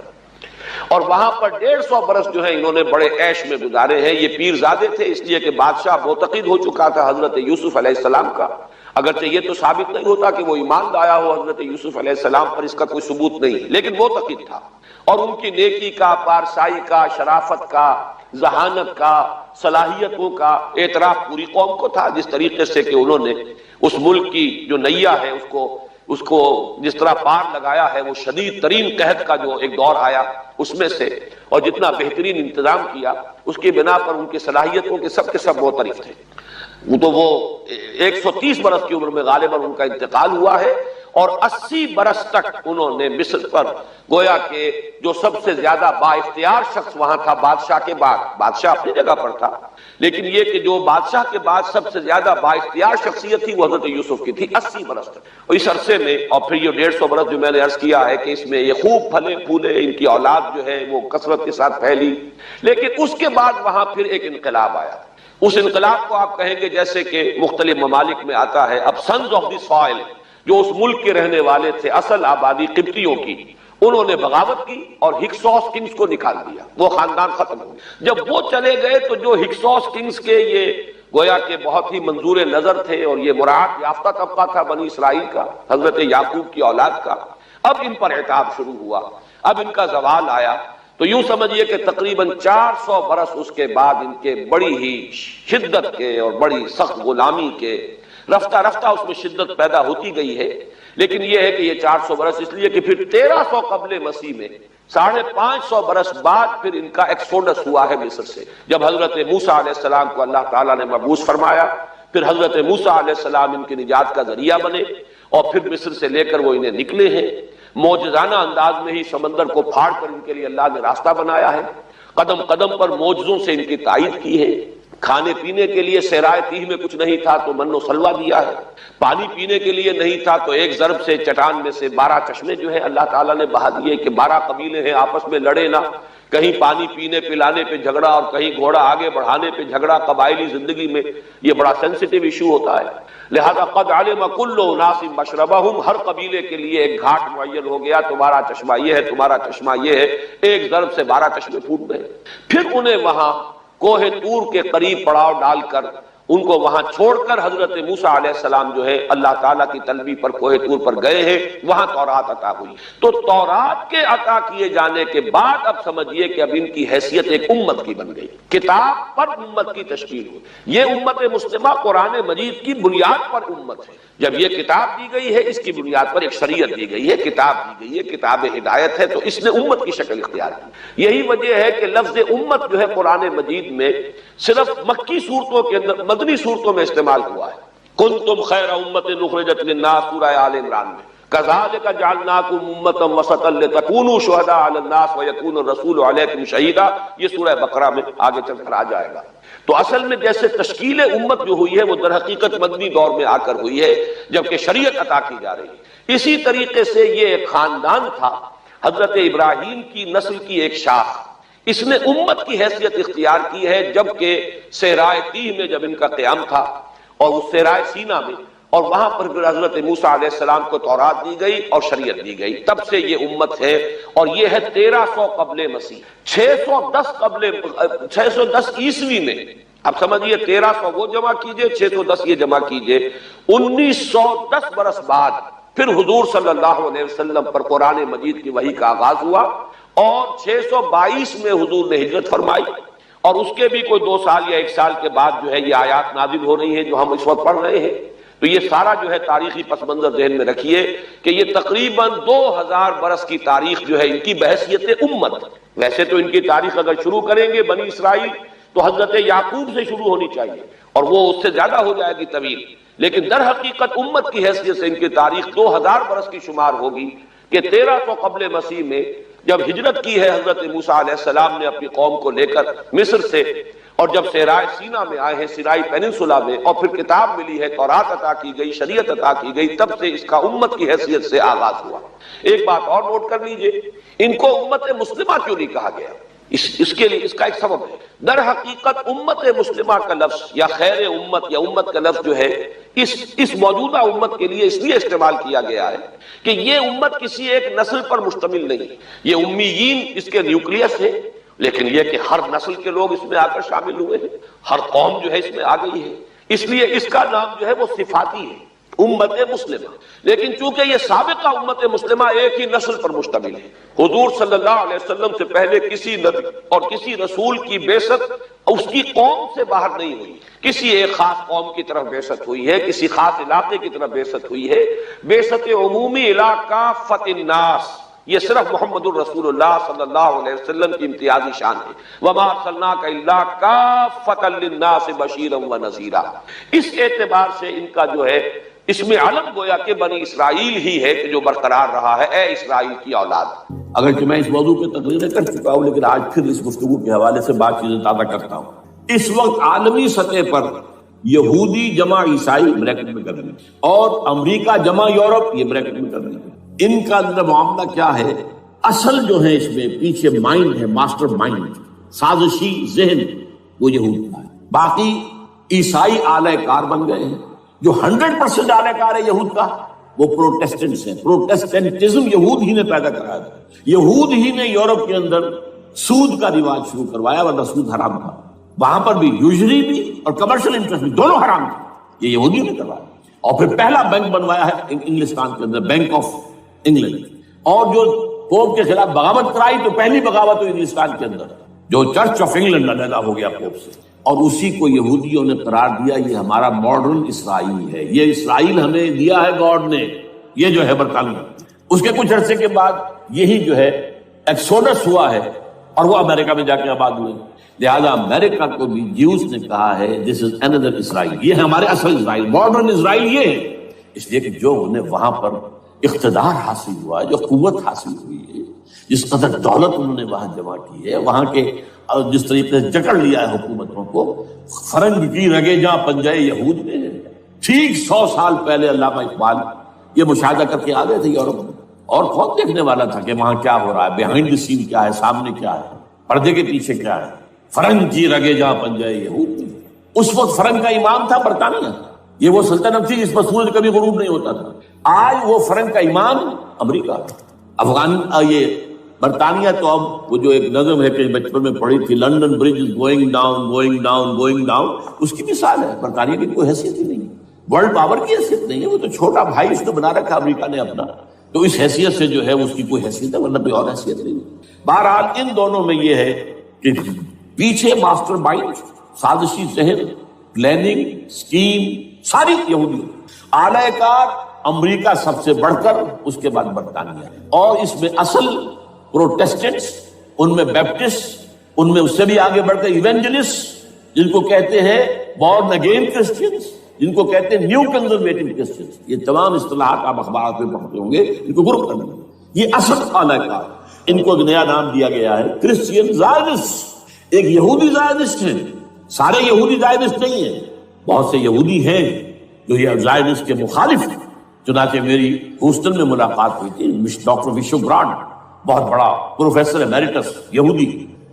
[SPEAKER 1] اور وہاں پر 150 برس جو ہے انہوں نے بڑے عیش میں گزارے ہیں۔ یہ پیرزادے تھے اس لیے کہ بادشاہ معتقد ہو چکا تھا حضرت یوسف علیہ السلام کا، اگرچہ یہ تو ثابت نہیں ہوتا کہ وہ ایمان لایا ہو حضرت یوسف علیہ السلام پر، اس کا کوئی ثبوت نہیں، لیکن معتقد تھا، اور ان کی نیکی کا، پارسائی کا، شرافت کا، ذہانت کا، صلاحیتوں کا اعتراف پوری قوم کو تھا، جس طریقے سے کہ انہوں نے اس ملک کی جو نیا ہے اس کو جس طرح پار لگایا ہے، وہ شدید ترین قحط کا جو ایک دور آیا اس میں سے، اور جتنا بہترین انتظام کیا اس کی بنا پر ان کی صلاحیتوں کے سب معترف تھے۔ تو وہ 130 برس کی عمر میں غالباً ان کا انتقال ہوا ہے، اور 80 برس تک انہوں نے مصر پر گویا کہ جو سب سے زیادہ با اختیار شخص وہاں تھا بادشاہ کے بعد، بادشاہ اپنی جگہ پر تھا، لیکن یہ کہ جو بادشاہ کے بعد سب سے زیادہ با اختیار شخصیت تھی وہ حضرت یوسف کی تھی 80 برس تک، اور اس عرصے میں، اور پھر یہ 150 برس جو میں نے عرض کیا ہے کہ اس میں یہ خوب پھلے پھولے، ان کی اولاد جو ہے وہ کثرت کے ساتھ پھیلی، لیکن اس کے بعد وہاں پھر ایک انقلاب آیا۔ اس انقلاب کو آپ کہیں گے جیسے کہ مختلف ممالک میں آتا ہے، اب سنز آف دی سوائل جو اس ملک کے رہنے والے تھے، اصل آبادی قبطیوں کی، انہوں نے بغاوت کی اور ہکسوس کنگز کو نکال دیا، وہ خاندان ختم ہو گیا۔ جب وہ چلے گئے تو جو ہکسوس کنگز کے یہ گویا کہ بہت ہی منظور نظر تھے اور یہ مراعات یافتہ طبقہ تھا بنی اسرائیل کا، حضرت یعقوب کی اولاد کا، اب ان پر عتاب شروع ہوا، اب ان کا زوال آیا۔ تو یوں سمجھیے کہ تقریباً 400 برس اس کے بعد ان کے بڑی ہی شدت کے اور بڑی سخت غلامی کے، رفتہ رفتہ اس میں شدت پیدا ہوتی گئی ہے، لیکن یہ ہے کہ یہ 400 برس اس لیے کہ پھر 1300 قبل مسیح میں 550 برس بعد پھر ان کا ایکسوڈس ہوا ہے مصر سے، جب حضرت موسیٰ علیہ السلام کو اللہ تعالیٰ نے مبعوث فرمایا، پھر حضرت موسیٰ علیہ السلام ان کی نجات کا ذریعہ بنے، اور پھر مصر سے لے کر وہ انہیں نکلے ہیں، معجزانہ انداز میں ہی سمندر کو پھاڑ کر ان کے لیے اللہ نے راستہ بنایا ہے، قدم قدم پر معجزوں سے ان کی تائید کی ہے، کھانے پینے کے لیے صحرائے تیہ میں کچھ نہیں تھا تو من و سلوہ دیا ہے، پانی پینے کے لیے نہیں تھا تو ایک ضرب سے چٹان میں سے 12 چشمے جو ہے اللہ تعالیٰ نے بہا دیے کہ 12 قبیلے ہیں آپس میں لڑے نہ، کہیں پانی پینے پلانے پہ جھگڑا اور کہیں گھوڑا آگے بڑھانے پہ جھگڑا، قبائلی زندگی میں یہ بڑا سینسیٹیو ایشو ہوتا ہے۔ لہذا قد علم کل اناس مشربہم، ہر قبیلے کے لیے ایک گھاٹ معین ہو گیا، تمہارا چشمہ یہ ہے، تمہارا چشمہ یہ ہے، ایک ضرب سے 12 چشمے پھوٹ گئے۔ پھر انہیں وہاں کوہ طور کے قریب پڑاؤ ڈال کر ان کو وہاں چھوڑ کر حضرت موسیٰ علیہ السلام جو ہے اللہ تعالیٰ کی طلبی پر کوہ طور پر گئے ہیں، وہاں تورات عطا ہوئی۔ تو تورات کے عطا کیے جانے کے بعد اب سمجھیے کہ اب ان کی حیثیت ایک امت کی بن گئی، کتاب پر امت کی تشکیل ہوئی۔ یہ امت مسلمہ قرآن مجید کی بنیاد پر امت ہے۔ جب یہ کتاب دی گئی ہے، اس کی بنیاد پر ایک شریعت دی گئی ہے، کتاب دی گئی ہے، کتاب ہدایت ہے، تو اس نے امت کی شکل اختیار کی۔ یہی وجہ ہے کہ لفظ امت جو ہے قرآن مجید میں صرف مکی صورتوں کے اندر، مدنی صورتوں میں استعمال ہوا ہے۔ کنتم خیر امت اخرجت للناس، سورہ آل عمران میں، کذالک جعلناکم امۃ وسطا لتکونوا شہداء علی الناس ویکون الرسول علیکم شہیدا، یہ سورہ بقرہ میں آگے چل کر آ جائے گا۔ تو اصل میں جیسے تشکیل امت جو ہوئی ہے وہ در حقیقت مدنی دور میں آ کر ہوئی ہے، جبکہ شریعت عطا کی جا رہی ہے۔ اسی طریقے سے یہ ایک خاندان تھا، حضرت ابراہیم کی نسل کی ایک شاخ، اس نے امت کی حیثیت اختیار کی ہے، جبکہ صحرائے تیہ میں جب ان کا قیام تھا اور اس صحرائے سینا میں، اور وہاں پر پھر حضرت موسیٰ علیہ السلام کو تورات دی گئی اور شریعت دی گئی، تب سے یہ امت ہے۔ اور یہ ہے 1300 قبل مسیح، 610 عیسوی میں، اب سمجھیے 1300 وہ جمع کیجئے، 610 یہ جمع کیجئے، 1910 برس بعد پھر حضور صلی اللہ علیہ وسلم پر قرآن مجید کی وحی کا آغاز ہوا، اور 622 میں حضور نے ہجرت فرمائی، اور اس کے بھی کوئی 2 سال یا 1 سال کے بعد جو ہے یہ آیات نازل ہو رہی ہیں جو ہم اس وقت پڑھ رہے ہیں۔ تو یہ سارا جو ہے تاریخی پس منظر ذہن میں رکھیے کہ یہ تقریباً 2000 برس کی تاریخ جو ہے ان کی بحیثیت امت۔ ویسے تو ان کی تاریخ اگر شروع کریں گے بنی اسرائیل تو حضرت یعقوب سے شروع ہونی چاہیے، اور وہ اس سے زیادہ ہو جائے گی طویل، لیکن در حقیقت امت کی حیثیت سے ان کی تاریخ 2000 برس کی شمار ہوگی کہ 1300 قبل مسیح میں جب ہجرت کی ہے حضرت موسیٰ علیہ السلام نے اپنی قوم کو لے کر مصر سے، اور جب صحرائے سینا میں آئے ہیں، سینائی پیننسولا میں، اور پھر کتاب ملی ہے، تورات عطا کی گئی، شریعت عطا کی گئی، تب سے اس کا امت کی حیثیت سے آغاز ہوا۔ ایک بات اور نوٹ کر لیجئے، ان کو امت مسلمہ کیوں نہیں کہا گیا؟ اس کے لیے اس کا ایک سبب ہے۔ در حقیقت امت مسلمہ کا لفظ یا خیر امت یا امت کا لفظ جو ہے اس موجودہ امت کے لیے اس لیے استعمال کیا گیا ہے کہ یہ امت کسی ایک نسل پر مشتمل نہیں، یہ امیین اس کے نیوکلیس ہے، لیکن یہ کہ ہر نسل کے لوگ اس میں آ کر شامل ہوئے ہیں، ہر قوم جو ہے اس میں آ گئی ہے، اس لیے اس کا نام جو ہے وہ صفاتی ہے، امت مسلمہ۔ لیکن چونکہ یہ سابقہ امت مسلمہ ایک ہی نسل پر مشتمل ہے، حضور صلی اللہ علیہ وسلم سے پہلے کسی نبی اور کسی رسول کی بعثت اس کی قوم سے باہر نہیں ہوئی، کسی ایک خاص قوم کی طرف بعثت ہوئی ہے، کسی خاص علاقے کی طرف بعثت ہوئی ہے۔ بعثت عمومی علاقہ فتح الناس، یہ صرف محمد الرسول اللہ صلی اللہ علیہ وسلم کی امتیازی شان ہے۔ وَمَا أَرْسَلْنَاكَ إِلَّا كَافَّةً لِلنَّاسِ بَشِيرًا وَنَذِيرًا۔ اس اعتبار سے ان کا جو ہے اس میں علم گویا کہ بنی اسرائیل ہی ہے کہ جو برقرار رہا ہے، اے اسرائیل کی اولاد۔
[SPEAKER 2] اگرچہ میں اس موضوع پہ تقریریں کر چکا ہوں، لیکن آج پھر اس گفتگو کے حوالے سے بات چیزیں تازہ کرتا ہوں۔ اس وقت عالمی سطح پر یہودی جمع عیسائی بریکٹ میں کر رہی ہے، اور امریکہ جمع یورپ یہ بریکٹ میں کر رہی ہے۔ ان کا اندر معاملہ کیا ہے؟ اصل جو ہے اس میں پیچھے مائنڈ ہے، ماسٹر مائنڈ، سازشی ذہن، وہ یہود کا ہے۔ باقی عیسائی آلہ کار بن گئے ہیں۔ جو 100% آلہ کار ہے یہود کا وہ پروٹیسٹنٹس ہیں۔ پروٹیسٹنٹزم یہود ہی نے پیدا کرایا تھا، یہود ہی نے یورپ کے اندر سود کا رواج شروع کروایا، ورنہ سود حرام تھا، وہاں پر بھی یوزری بھی اور کمرشل انٹرسٹ بھی دونوں حرام تھے، یہ یہودی نے کروایا۔ اور پھر پہلا بینک بنوایا ہے انگلستان کے اندر، بینک آف انگلینڈ، اور جو پوپ کے خلاف بغاوت کرائی تو پہلی بغاوت ہوئی انگلستان کے اندر، جو چرچ آف انگلینڈ علیحدہ ہو گیا پوپ سے، اور اسی کو یہودیوں نے قرار دیا یہ ہمارا ماڈرن اسرائیل ہے، یہ اسرائیل ہمیں دیا ہے گاڈ نے، یہ جو ہے برطانیہ۔ اس کے کچھ عرصے کے بعد یہی جو ہے ایکسوڈس ہوا ہے اور وہ امریکہ میں جا کے آباد ہوئے، لہذا امریکہ کو بھی جیوز نے کہا ہے دس از اندر اسرائیل، یہ ہے ہمارے اصل اسرائیل، ماڈرن اسرائیل یہ ہے، اس لیے کہ جو انہیں وہاں پر اقتدار حاصل ہوا ہے، جو قوت حاصل ہوئی ہے، جس قدر دولت انہوں نے وہاں جمع کی ہے، وہاں کے جس طریقے سے جکڑ لیا ہے حکومتوں کو، فرنگ کی رگے جہاں پنجے یہود میں، ٹھیک 100 سال پہلے علامہ اقبال یہ مشاہدہ کر کے آ گئے تھے یورپ میں، اور کون دیکھنے والا تھا کہ وہاں کیا ہو رہا ہے، بیہائنڈ دی سین کیا ہے، سامنے کیا ہے۔ پردے کے پیچھے کیا ہے؟ فرنگ کی رگے جہاں پن جائے یہود. اس وقت فرنگ کا امام تھا برطانیہ. یہ وہ سلطنت تھی جس پر سورج کبھی غروب نہیں ہوتا تھا. آج وہ فرنگ کا امام امریکہ. یہ برطانیہ تو اب وہ جو ایک نظم ہے کہ بچپن میں پڑھی تھی، London bridge is going down going down going down, اس کی مثال ہے. برطانیہ کی کوئی حیثیت ہی نہیں، ورلڈ پاور کی حیثیت نہیں ہے. وہ تو چھوٹا بھائی اس نے بنا رکھا امریکہ نے اپنا، تو اس حیثیت سے جو ہے اس کی کوئی حیثیت ہے، ورنہ کوئی اور حیثیت نہیں. بہرحال ان دونوں میں یہ ہے کہ پیچھے ماسٹر مائنڈ، سازشی ذہن، پلاننگ، اسکیم ساری یہودی. اعلی کار امریکہ سب سے بڑھ کر، اس کے بعد برطانیہ، اور اس میں اصل پروٹیسٹنٹس، ان میں بیپٹسٹ، ان میں اس سے بھی آگے بڑھ کر ایونجلسٹ، جن کو کہتے ہیں بورن اگین کرسچنز، جن کو کہتے ہیں نیو کنزرویٹو کرسچنز. یہ تمام اصطلاحات آپ اخبارات میں پڑھتے ہوں گے، ان کو گروپ کرنا. یہ اصل اعلی کار، ان کو ایک نیا نام دیا گیا ہے کرسچین زائنسٹ. ایک یہودی زائنسٹ ہیں، سارے یہودی زائنسٹ نہیں ہیں، بہت سے یہودی ہیں جو یہ زائنسٹ کے مخالف ہیں. چنانچہ میری ہیوسٹن میں ملاقات ہوئی تھی ڈاکٹر وشو براڈ، بہت بڑا پروفیسر ایمیریٹس یہودی.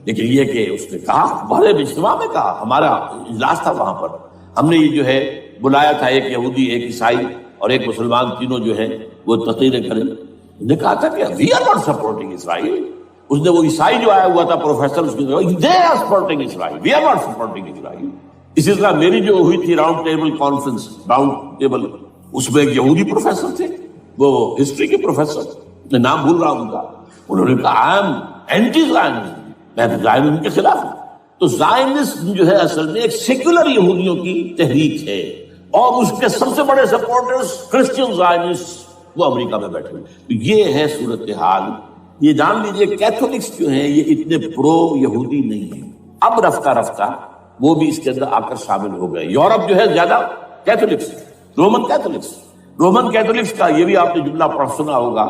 [SPEAKER 2] لیکن یہ کہ اس نے کہا، بڑے اجتماع میں کہا، ہمارا اجلاس تھا وہاں پر، ہم نے یہ جو ہے بلایا تھا ایک یہودی، ایک عیسائی اور ایک مسلمان، تینوں جو ہے وہ تقریریں کریں. نے کہا تھا کہ وی آر ناٹ سپورٹنگ اسرائیل. اس نے وہ عیسائی جو آیا ہوا تھا پروفیسر، اس نے کہا they are supporting Israel, we are not supporting Israel. اسی طرح میری جو ہوئی تھی round table conference, round table, اس میں ایک یہودی پروفیسر تھے، وہ ہسٹری کے پروفیسر، میں نام بھول رہا ہوں ان کا. انہوں نے کہا آئی ایم اینٹی زائنسٹ، میں زائنسٹ کے خلاف ہوں. تو زائنسٹ جو ہے اصل میں ایک سیکولر یہودیوں کی تحریک ہے، اور اس کے سب سے بڑے سپورٹرز کرسچین زائنسٹ وہ امریکہ میں بیٹھے ہوئے. تو یہ ہے صورتحال. یہ جان لیجیے کیتھولکس جو ہیں یہ اتنے پرو یہودی نہیں ہیں. اب رفتہ رفتہ وہ بھی اس کے اندر آ کر شامل ہو گئے. یورپ جو ہے زیادہ کیتھولکس، رومن کیتھولکس کا یہ بھی آپ نے جملہ پڑھ سنا ہوگا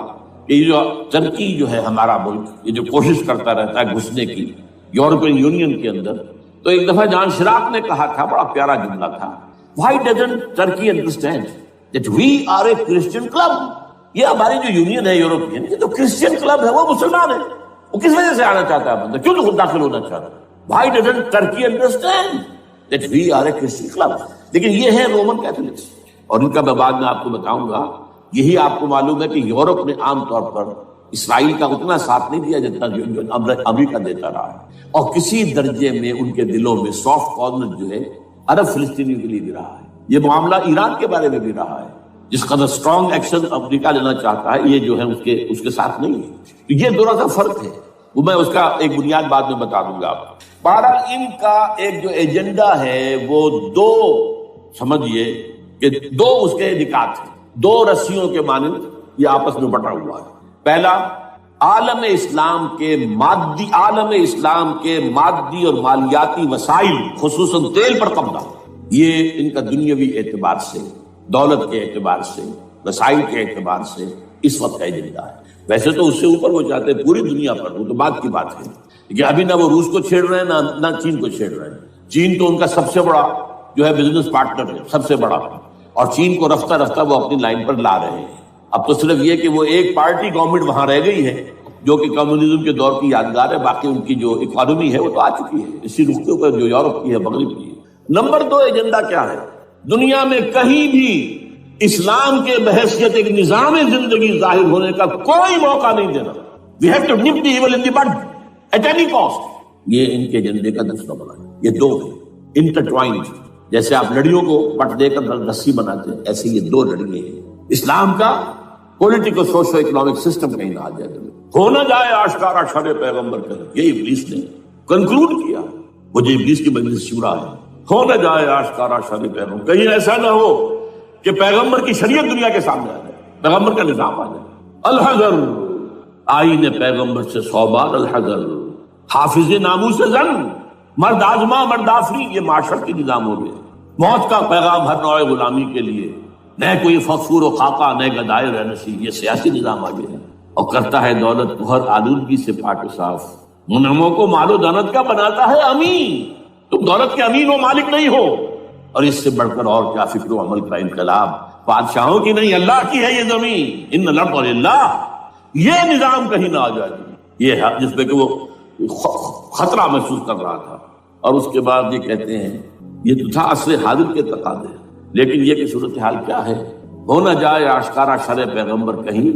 [SPEAKER 2] کہ یہ جو ترکی جو ہے ہمارا ملک، یہ جو کوشش کرتا رہتا ہے گھسنے کی یورپین یونین کے اندر. تو ایک دفعہ جان شراک نے کہا تھا، بڑا پیارا جملہ تھا، why doesn't Turkey understand that we are a Christian club؟ یہ ہماری جو یونین ہے یورپین، یہ تو کرسچین کلب ہے، وہ مسلمان ہے، وہ کس وجہ سے آنا چاہتا ہے بندہ، کیوں تو خود داخل ہونا چاہتا ہے؟ why doesn't Turkey understand that we are a Christian club؟ لیکن یہ ہے رومن کیتھولکس، اور ان کا میں بعد میں آپ کو بتاؤں گا. یہی آپ کو معلوم ہے کہ یورپ نے عام طور پر اسرائیل کا اتنا ساتھ نہیں دیا جتنا جو امریکہ دیتا رہا ہے، اور کسی درجے میں ان کے دلوں میں سافٹ کارنر جو ہے عرب فلسطینیوں کے لیے بھی رہا ہے. یہ معاملہ ایران کے بارے میں بھی رہا ہے، جس قدر اسٹرانگ ایکشن امریکہ لینا چاہتا ہے، یہ جو ہے اس کے ساتھ نہیں ہے. تو یہ دونوں کا فرق ہے، وہ میں اس کا ایک بنیاد بعد میں بتا دوں گا آپ کو. بہرحال ان کا ایک جو ایجنڈا ہے وہ دو، سمجھیے کہ دو اس کے نکات ہیں، دو رسیوں کے مانند یہ آپس میں بٹا ہوا ہے. پہلا، عالم اسلام کے مادی اور مالیاتی وسائل، خصوصاً تیل پر قبضہ. یہ ان کا دنیاوی اعتبار سے، دولت کے اعتبار سے، وسائل کے اعتبار سے اس وقت کا ایجنڈا ہے. ویسے تو اس سے اوپر وہ چاہتے ہیں پوری دنیا پر، وہ تو بعد کی بات ہے. لیکن ابھی نہ وہ روس کو چھیڑ رہے ہیں نہ چین کو چھیڑ رہے ہیں. چین تو ان کا سب سے بڑا جو ہے بزنس پارٹنر ہے، سب سے بڑا، اور چین کو رفتہ رفتہ وہ اپنی لائن پر لا رہے ہیں. اب تو صرف یہ کہ وہ ایک پارٹی گورنمنٹ وہاں رہ گئی ہے جو کہ کمیونزم کے دور کی یادگار ہے، باقی ان کی جو اکانومی ہے وہ تو آ چکی ہے اسی رختے پر جو یورپ کی ہے، مغرب کی ہے. نمبر دو ایجنڈا کیا ہے؟ دنیا میں کہیں بھی اسلام کے بحیثیت ایک نظام زندگی ظاہر ہونے کا کوئی موقع نہیں دینا. We have to nip the evil in the bud at any cost. یہ ان کے ایجنڈے کا دوسرا بڑا ہے. یہ دو ہیں انٹرٹوائنڈ، جیسے آپ لڑیوں کو پٹ دے کر رسی بناتے ہیں، ایسے یہ دو لڑیے ہیں. اسلام کا پولیٹیکل سوشو اکنامک سسٹم کہیں نہ آ جائے، ہو نہ جائے آشکارا شر پیغمبر کا. یہ ابلیس نے کنکلوڈ کیا، وہ جو ابلیس کی مجلس شورا ہے، ہو نہ جائے آشکارا شر پیغمبر. کہیں ایسا نہ ہو کہ پیغمبر کی شریعت دنیا کے سامنے آ جائے، پیغمبر کا نظام آ جائے. الحذر، آئین پیغمبر سے 100 بار الحذر. حافظ ناموس زن، مرد آزما مرد آفری، یہ معاشرت کی نظام ہو گیا. موت کا پیغام ہر نوع غلامی کے لیے، نہ کوئی فخور و خاکہ نہ گدائے رہنسی، یہ سیاسی نظام آ گیا ہے. اور کرتا ہے دولت کو ہر آلودگی سے پاک و صاف. منعموں کو مال و دولت کا بناتا ہے امین. تم دولت کے امین و مالک نہیں ہو. اور اس سے بڑھ کر اور کیا فکر و عمل کا انقلاب. بادشاہوں کی نہیں، اللہ کی ہے یہ زمین. ان الارض للہ. یہ نظام کہیں نہ آ جائے، یہ ہے جس میں کہ وہ خطرہ محسوس کر رہا تھا، اور اس کے بعد یہ کہتے ہیں یہ تو تھا عصر حاضر کے تقاضے، لیکن یہ کہ صورتحال کیا ہے، ہو نہ جائے آشکارا شرع پیغمبر کہیں،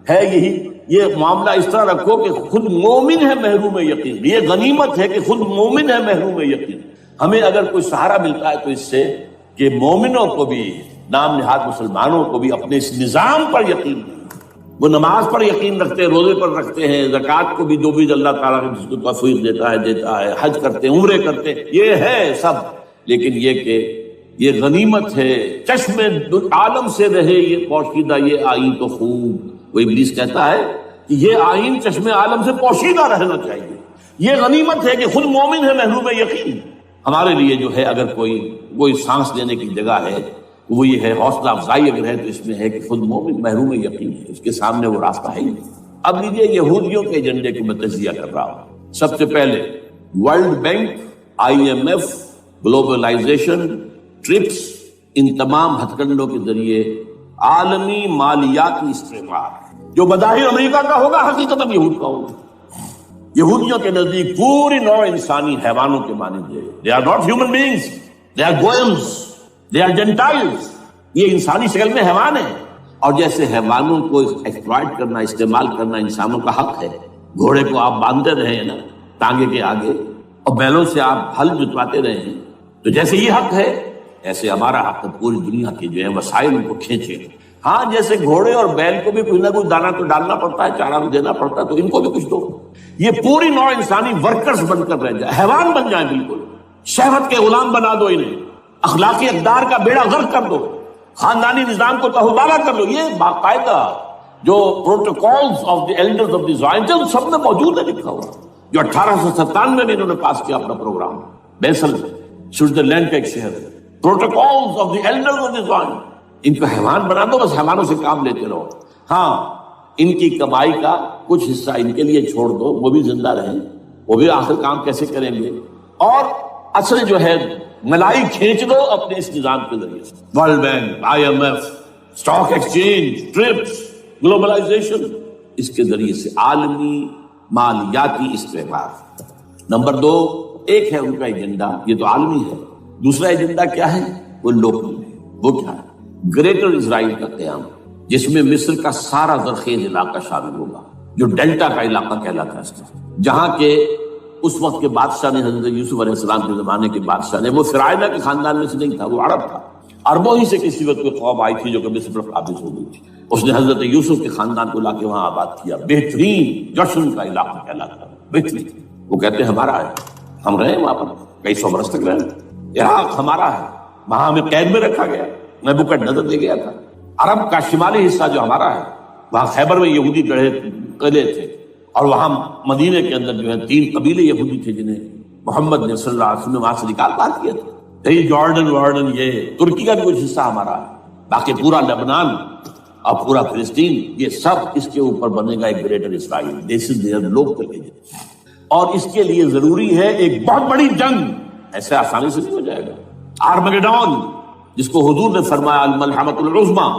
[SPEAKER 2] ہے یہی یہ معاملہ اس طرح رکھو کہ خود مومن ہے محروم یقین، یہ غنیمت ہے کہ خود مومن ہے محروم یقین۔ ہمیں اگر کوئی سہارا ملتا ہے تو اس سے کہ مومنوں کو بھی، نام نہاد مسلمانوں کو بھی اپنے اس نظام پر یقین نہیں، وہ نماز پر یقین رکھتے ہیں، روزے پر رکھتے ہیں، زکوٰۃ کو بھی جو بھی اللہ تعالیٰ نے جس کو توفیق دیتا ہے، حج کرتے ہیں، عمرے کرتے ہیں، یہ ہے سب، لیکن یہ کہ یہ غنیمت ہے، چشم عالم سے رہے یہ پوشیدہ یہ آئین تو خوب۔ وہ ابلیس کہتا ہے کہ یہ آئین چشم عالم سے پوشیدہ رہنا چاہیے، یہ غنیمت ہے کہ خود مومن ہے محروم یقین۔ ہمارے لیے جو ہے اگر کوئی سانس لینے کی جگہ ہے وہ یہ ہے، حوصلہ افزائی اگر ہے تو اس میں ہے کہ خود مومن محروم یقین ہے، اس کے سامنے وہ راستہ ہے ہی نہیں۔ اب لیجیے یہودیوں کے ایجنڈے کو میں تجزیہ کر رہا ہوں۔ سب سے پہلے world bank, IMF، globalisation, TRIPS, ان تمام ہتھ کنڈوں کے ذریعے عالمی مالیاتی استعمار جو بظاہر امریکہ کا ہوگا حقیقت یہود کا ہوگا۔ یہودیوں کے نزدیک پوری نوع انسانی حیوانوں کے مانند ہے، they are not human beings, they are goyams, they are gentiles، یہ انسانی شکل میں حیوان ہیں، اور جیسے حیوانوں کو ایکسپلائٹ کرنا، استعمال کرنا انسانوں کا حق ہے، گھوڑے کو آپ باندھتے رہے ہیں نا ٹانگے کے آگے، اور بیلوں سے آپ ہل جتواتے رہے ہیں، تو جیسے یہ حق ہے ایسے ہمارا حق ہے پوری دنیا کے جو ہے وسائل ان کو کھینچے۔ ہاں جیسے گھوڑے اور بیل کو بھی کوئی نہ کوئی دانا تو ڈالنا پڑتا ہے، چارہ تو دینا پڑتا ہے، تو ان کو بھی کچھ دو، یہ پوری نوع انسانی ورکرز بن کر رہ جائے، حیوان بن جائیں، بالکل شہوت کے غلام بنا دو انہیں، اخلاقی اقدار کا بیڑا غرق کر دو، خاندانی نظام کو تہوبارہ کر دو۔ یہ باقاعدہ جو protocols of the elders of the Zion سب میں موجود ہے لکھا ہوا، جو 1897 میں انہوں نے پاس کیا اپنا پروگرام، بیسل سوئٹزرلینڈ کا ایک شہر ہے، protocols of the elders of the Zion. ان کو حیوان بنا دو، بس حیوانوں سے کام لیتے رہو، ہاں ان کی کمائی کا کچھ حصہ ان کے لیے چھوڑ دو، وہ بھی زندہ رہیں، وہ بھی آخر کام کیسے کریں گے، اور اصل جو ہے ملائی کھینچ دو اپنے اس نظام کے ذریعے سے۔ World bank, IMF، stock exchange, TRIPS, globalisation, اس کے ذریعے سے عالمی مالیاتی استعمار۔ نمبر 2، ایک ہے ان کا ایجنڈا، یہ تو عالمی ہے، دوسرا ایجنڈا کیا ہے، وہ لوکل ہے۔ وہ کیا ہے؟ گریٹر اسرائیل کا قیام، جس میں مصر کا سارا زرخیز علاقہ شامل ہوگا، جو ڈیلٹا کا علاقہ کہلاتا ہے اس کا، جہاں کے اس وقت کے بادشاہ نے، حضرت یوسف علیہ السلام کے زمانے کے بادشاہ نے، وہ فرعونہ کے خاندان میں سے نہیں تھا، وہ عرب تھا، عربوں ہی سے کسی وقت کوئی قوم آئی تھی جو کہ مصر پر قابض ہو گئی تھی، اس نے حضرت یوسف کے خاندان کو لا کے وہاں آباد کیا، بہترین جشن کا علاقہ کہلاتا ہے، بہترین۔ وہ کہتے ہیں ہمارا ہے، ہم رہے وہاں پر کئی سو برس تک رہے، عراق ہمارا ہے، وہاں ہمیں قید میں رکھا گیا، نبوکدنضر دے گیا تھا۔ عرب کا شمالی حصہ جو ہمارا ہے، وہاں خیبر میں یہودی قلعے تھے، اور وہاں مدینے کے اندر جو ہے 3 قبیلے یہودی تھے جنہیں محمد نے صلی اللہ علیہ وسلم نے وہاں سے نکال پار کیا تھا۔ یہی جارڈن، یہ ترکی کا بھی کچھ حصہ ہمارا ہے، باقی پورا لبنان اور پورا فلسطین، یہ سب اس کے اوپر بنے گا ایک greater Israel, this is there local agenda. اور اس کے لیے ضروری ہے ایک بہت بڑی جنگ، ایسے آسانی سے نہیں ہو جائے گا۔ آرمگیڈون، جس کو حضور نے فرمایا الملحمۃ العظمیٰ،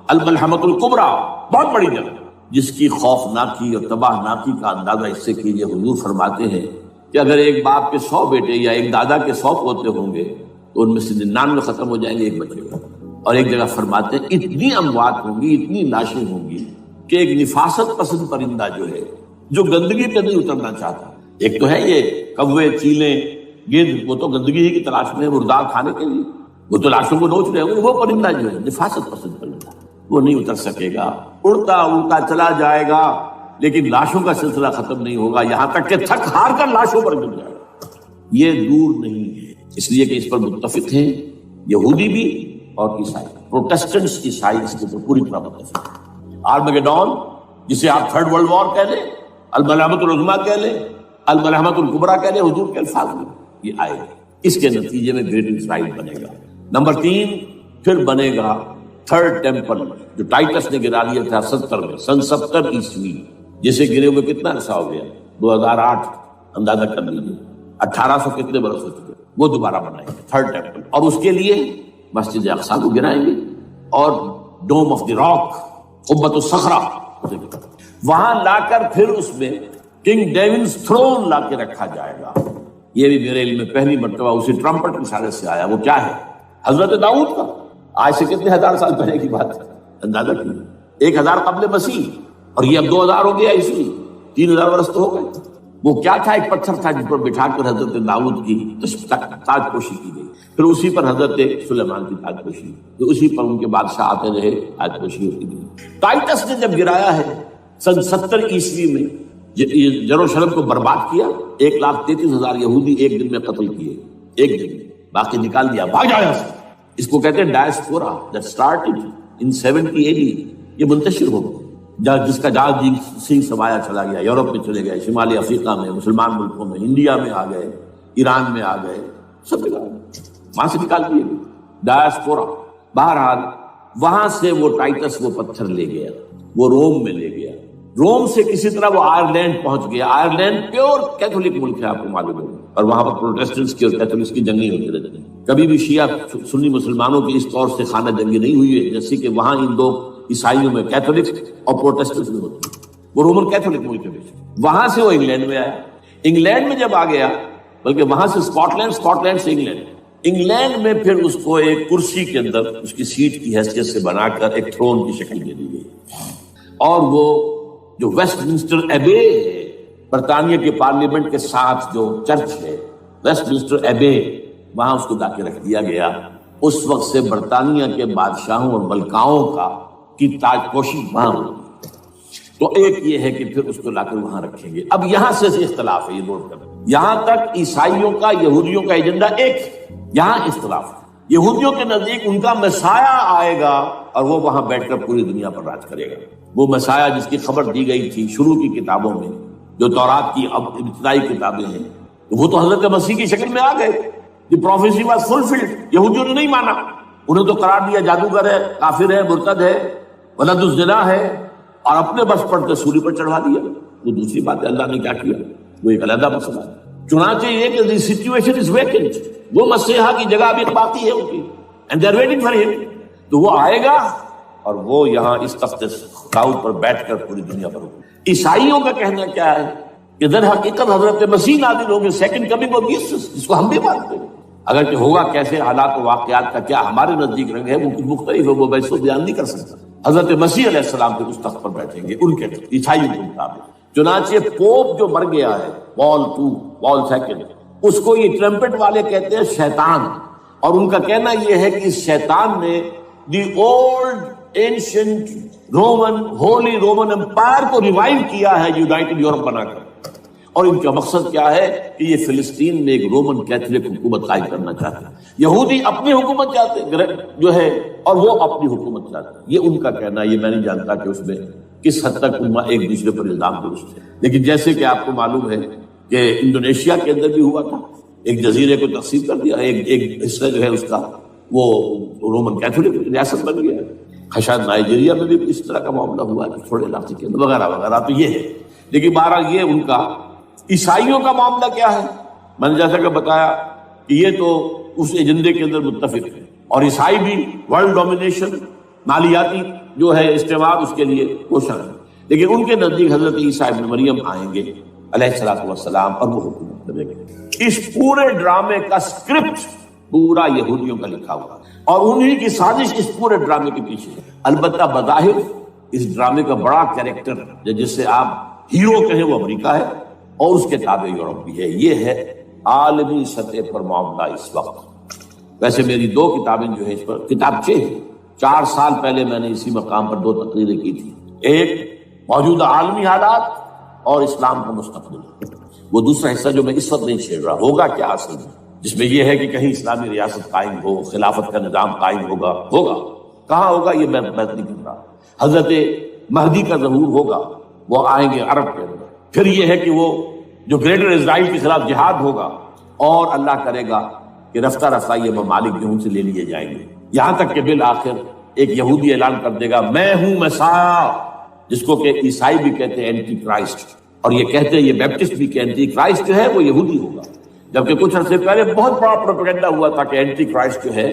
[SPEAKER 2] الملحمۃ الکبریٰ، بہت بڑی جنگ، جس کی خوفناکی اور تباہ ناکی کا اندازہ اس سے کیجیے۔ حضور فرماتے ہیں کہ اگر ایک باپ کے 100 بیٹے یا ایک دادا کے 100 پوتے ہوں گے تو ان میں سے 99 ختم ہو جائیں گے، ایک بچے گا۔ اور ایک جگہ فرماتے ہیں اتنی اموات ہوں گی، اتنی لاشیں ہوں گی کہ ایک نفاست پسند پرندہ جو ہے، جو گندگی پہ نہیں اترنا چاہتا، ایک تو ہے یہ کوے، چیلیں، گدھ، وہ تو گندگی ہی کی تلاش میں ہے مردار کھانے کے لیے، وہ تو لاشوں کو نوچ رہے ہوں گے، وہ پرندہ جو ہے نفاست پسند پرندہ، وہ نہیں اتر سکے گا، اڑتا اڑتا چلا جائے گا، لیکن لاشوں کا سلسلہ ختم نہیں ہوگا، یہاں تک کہ تھک ہار کر لاشوں پر گر جائے گا۔ یہ دور نہیں ہے، اس لیے کہ اس پر متفق ہیں یہودی بھی اور عیسائی، پروٹسٹنٹس عیسائی اس کے اوپر پوری طرح متفق ہیں۔ آرمگیڈون، جسے آپ تھرڈ ورلڈ وار کہہ لیں، الملحمۃ العظمیٰ کہہ لیں، الملحمۃ الکبریٰ کہہ لیں، حضور کے الفاظ میں یہ آئے گا۔ اس کے نتیجے میں گریٹ اسرائیل بنے گا۔ نمبر 3، پھر بنے گا تھرڈ ٹیمپل، جو ٹائٹس نے گرا لیا تھا 70 میں، سن 70 عیسوی، جسے گرے ہوئے کتنا عرصہ ہو گیا، 2008، اندازہ کر لیجیے 1800 کتنے برس ہو چکے، وہ دوبارہ بنائیں گے تھرڈ ٹیمپل، اور اس کے لیے مسجد اقصیٰ کو گرائیں گے، اور ڈوم آف دی راک، قبۃ الصخرہ، وہاں لا کر پھر اس میں کنگ ڈیونز تھرون لا کے رکھا جائے گا. یہ بھی میرے علم میں پہلی مرتبہ اسی ٹرمپٹ کی اشارے سے آیا. وہ کیا ہے؟ حضرت داؤد کا. آج سے کتنے ہزار سال پہلے کی بات ہے، اندازہ کیجیے. 1000 قبل مسیح، اور یہ اب 2000 ہو گیا عیسوی، 3000 برس تو ہو گئے. وہ کیا تھا؟ ایک پتھر تھا جس پر بٹھا کر حضرت داؤد کی تاج پوشی کی گئی. پھر اسی پر حضرت سلیمان کی تاج پوشی، تو اسی پر ان کے بادشاہ آتے رہے، تاج پوشی ہوتی گئی. ٹائٹس نے جب گرایا ہے سن 70 عیسوی میں، یروشلم کو برباد کیا، 1,33,000 یہودی ایک دن میں قتل کیے، ایک دن میں، باقی نکال دیا، بھاگ جایا. اس کو کہتے ہیں diaspora, that started in 70 AD. یہ منتشر ہو گیا جس کا جہاز سنگھ سمایا چلا گیا، یورپ میں چلے گئے، شمالی افریقہ میں، مسلمان ملکوں میں، انڈیا میں آ گئے، ایران میں آ گئے، سب جگہ وہاں سے نکال دیے گئے ڈائسپورا. بہرحال وہاں سے وہ ٹائٹس وہ پتھر لے گیا، وہ روم میں لے گیا. روم سے کسی طرح وہ آئرلینڈ پہنچ گیا. آئرلینڈ پیور کیتھولک ملک ہے، آپ کو معلوم ہے، اور وہاں پر پروٹیسٹنٹس کی اور کیتھولکس کی جنگیں ہوتی رہتی ہیں. کبھی بھی شیعہ سنی مسلمانوں کی اس طور سے خانہ جنگی نہیں ہوئی ہے جیسے کہ وہاں ان دو عیسائیوں میں کیتھولکس اور پروٹیسٹنٹس میں ہوتی ہے. وہ رومن کیتھولک ملک ہے. وہاں سے وہ انگلینڈ میں آیا. انگلینڈ میں جب آ گیا، بلکہ وہاں سے اسکاٹ لینڈ سے انگلینڈ میں پھر اس کو ایک کرسی کے اندر اس کی سیٹ کی حیثیت سے بنا کر ایک تھرون کی شکل دے دی گئی. اور وہ جو ویسٹ منسٹر ایبے ہے، برطانیہ کے پارلیمنٹ کے ساتھ جو چرچ ہے، ویسٹ منسٹر ایبے، وہاں اس کو لا کے رکھ دیا گیا. اس وقت سے برطانیہ کے بادشاہوں اور ملکاؤں کی تاج پوشی وہاں ہوگی. تو ایک یہ ہے کہ پھر اس کو لا کر وہاں رکھیں گے. اب یہاں سے اختلاف ہے، یہ نوٹ کریں. یہاں تک عیسائیوں کا، یہودیوں کا ایجنڈا ایک ہے. یہاں اختلاف ہے. یہودیوں کے نزدیک ان کا مسیح آئے گا اور وہ وہاں بیٹھ کر پوری دنیا پر راج کرے گا. وہ مسیح جس کی خبر دی گئی تھی شروع کی کتابوں میں، جو تورات کی اب ابتدائی کتابیں ہیں، وہ تو حضرت مسیح کی شکل میں آ گئے. دی پروفیسی واز فلفلڈ. یہودیوں نے نہیں مانا، انہیں تو قرار دیا جادوگر ہے، کافر ہے، مرتد ہے، ولد الزنا ہے، اور اپنے بس پر تصوری پر چڑھا دیا. وہ دوسری بات ہے. اللہ نے کیا کیا وہ ایک علیحدہ مسئلہ ہے. چنانچہ یہ کہ دی سچویشن از ویکنٹ. وہ مسیحا کی جگہ ابھی باقی ہے ان کی، and they are waiting for ہم. تو وہ آئے گا اور وہ یہاں اس تخت داؤد پر بیٹھ کر پوری دنیا پر ہوگا. عیسائیوں کا کہنا کیا ہے کہ در حقیقت حضرت مسیح نازل ہوں گے، سیکنڈ کمنگ آف جیسس، جس کو ہم بھی مانتے ہیں. اگر کہ ہوگا کیسے، حالات و واقعات کا کیا ہمارے نزدیک رنگ ہے، وہ کچھ مختلف ہے، وہ میں اس کو بیان نہیں کر سکتا. حضرت مسیح علیہ السلام پھر اس تخت پر بیٹھیں گے ان کے عیسائیوں کے مطابق. چنانچہ پوپ جو مر گیا ہے، پال سیکنڈ، اس کو یہ ٹرمپٹ والے کہتے ہیں شیطان. اور ان کا کہنا یہ ہے کہ اس شیطان نے the old ancient holy Roman empire کو ریوائیو کیا ہے یونائٹڈ یورپ بنا کر. اور ان کا مقصد کیا ہے کہ یہ فلسطین میں ایک رومن کیتھولک حکومت قائم کرنا چاہتے ہیں. یہودی اپنی حکومت چاہتے جو ہے، اور وہ اپنی حکومت چاہتے ہیں. یہ ان کا کہنا ہے. یہ میں نہیں جانتا کہ اس میں کس حد تک ان ایک دوسرے پر الزام درست ہے. لیکن جیسے کہ آپ کو معلوم ہے کہ انڈونیشیا کے اندر بھی ہوا تھا، ایک جزیرے کو تقسیم کر دیا، ایک حصہ جو ہے اس کا وہ رومن کیتھولک ریاست بن گیا. شاید نائجیریا میں بھی اس طرح کا معاملہ ہوا ہے تھوڑے علاقے کے اندر، وغیرہ وغیرہ. تو یہ ہے. لیکن بہرحال یہ ان کا. عیسائیوں کا معاملہ کیا ہے؟ میں نے جیسا کہ بتایا کہ یہ تو اس ایجنڈے کے اندر متفق ہے، اور عیسائی بھی ورلڈ ڈومینیشن، مالیاتی جو ہے استعمال، اس کے لیے کوشاں ہے. لیکن ان کے نزدیک حضرت عیسیٰ ابن مریم آئیں گے علیہ السلام اور وہ حکومت کریں گے. اس پورے ڈرامے کا اسکرپٹ پورا یہودیوں کا لکھا ہوا ہے، اور انہی کی سازش اس پورے ڈرامے کے پیچھے ہے. البتہ بظاہر اس ڈرامے کا بڑا کیریکٹر جس سے آپ ہیرو کہیں وہ امریکہ ہے، اور اس کے تابع یورپ بھی ہے. یہ ہے عالمی سطح پر معاملہ اس وقت. ویسے میری 2 کتابیں جو ہیں اس پر، کتابچے ہیں. 4 سال پہلے میں نے اسی مقام پر 2 تقریریں کی تھی. ایک موجودہ عالمی حالات اور اسلام کا مستقبل. وہ دوسرا حصہ جو میں اس وقت نہیں چھیڑ رہا، ہوگا کیا اصل میں، جس میں یہ ہے کہ کہیں اسلامی ریاست قائم ہو، خلافت کا نظام قائم ہوگا کہاں ہوگا یہ میں بات نہیں کر رہا. حضرت مہدی کا ظہور ہوگا، وہ آئیں گے عرب کے اندر. پھر یہ ہے کہ وہ جو گریٹر اسرائیل کے خلاف جہاد ہوگا، اور اللہ کرے گا کہ رفتہ رفتہ یہ ممالک جو ان سے لے لیے جائیں گے، یہاں تک کہ بالآخر ایک یہودی اعلان کر دے گا میں ہوں مسیح، جس کو کہ عیسائی بھی کہتے ہیں اینٹی کرائسٹ، اور یہ کہتے ہیں یہ بیپٹسٹ بھی کہ اینٹی کرائسٹ جو ہے وہ یہودی ہوگا. جبکہ کچھ عرصے پہلے بہت بڑا پروپیگنڈا ہوا تھا کہ اینٹی کرائسٹ جو ہے،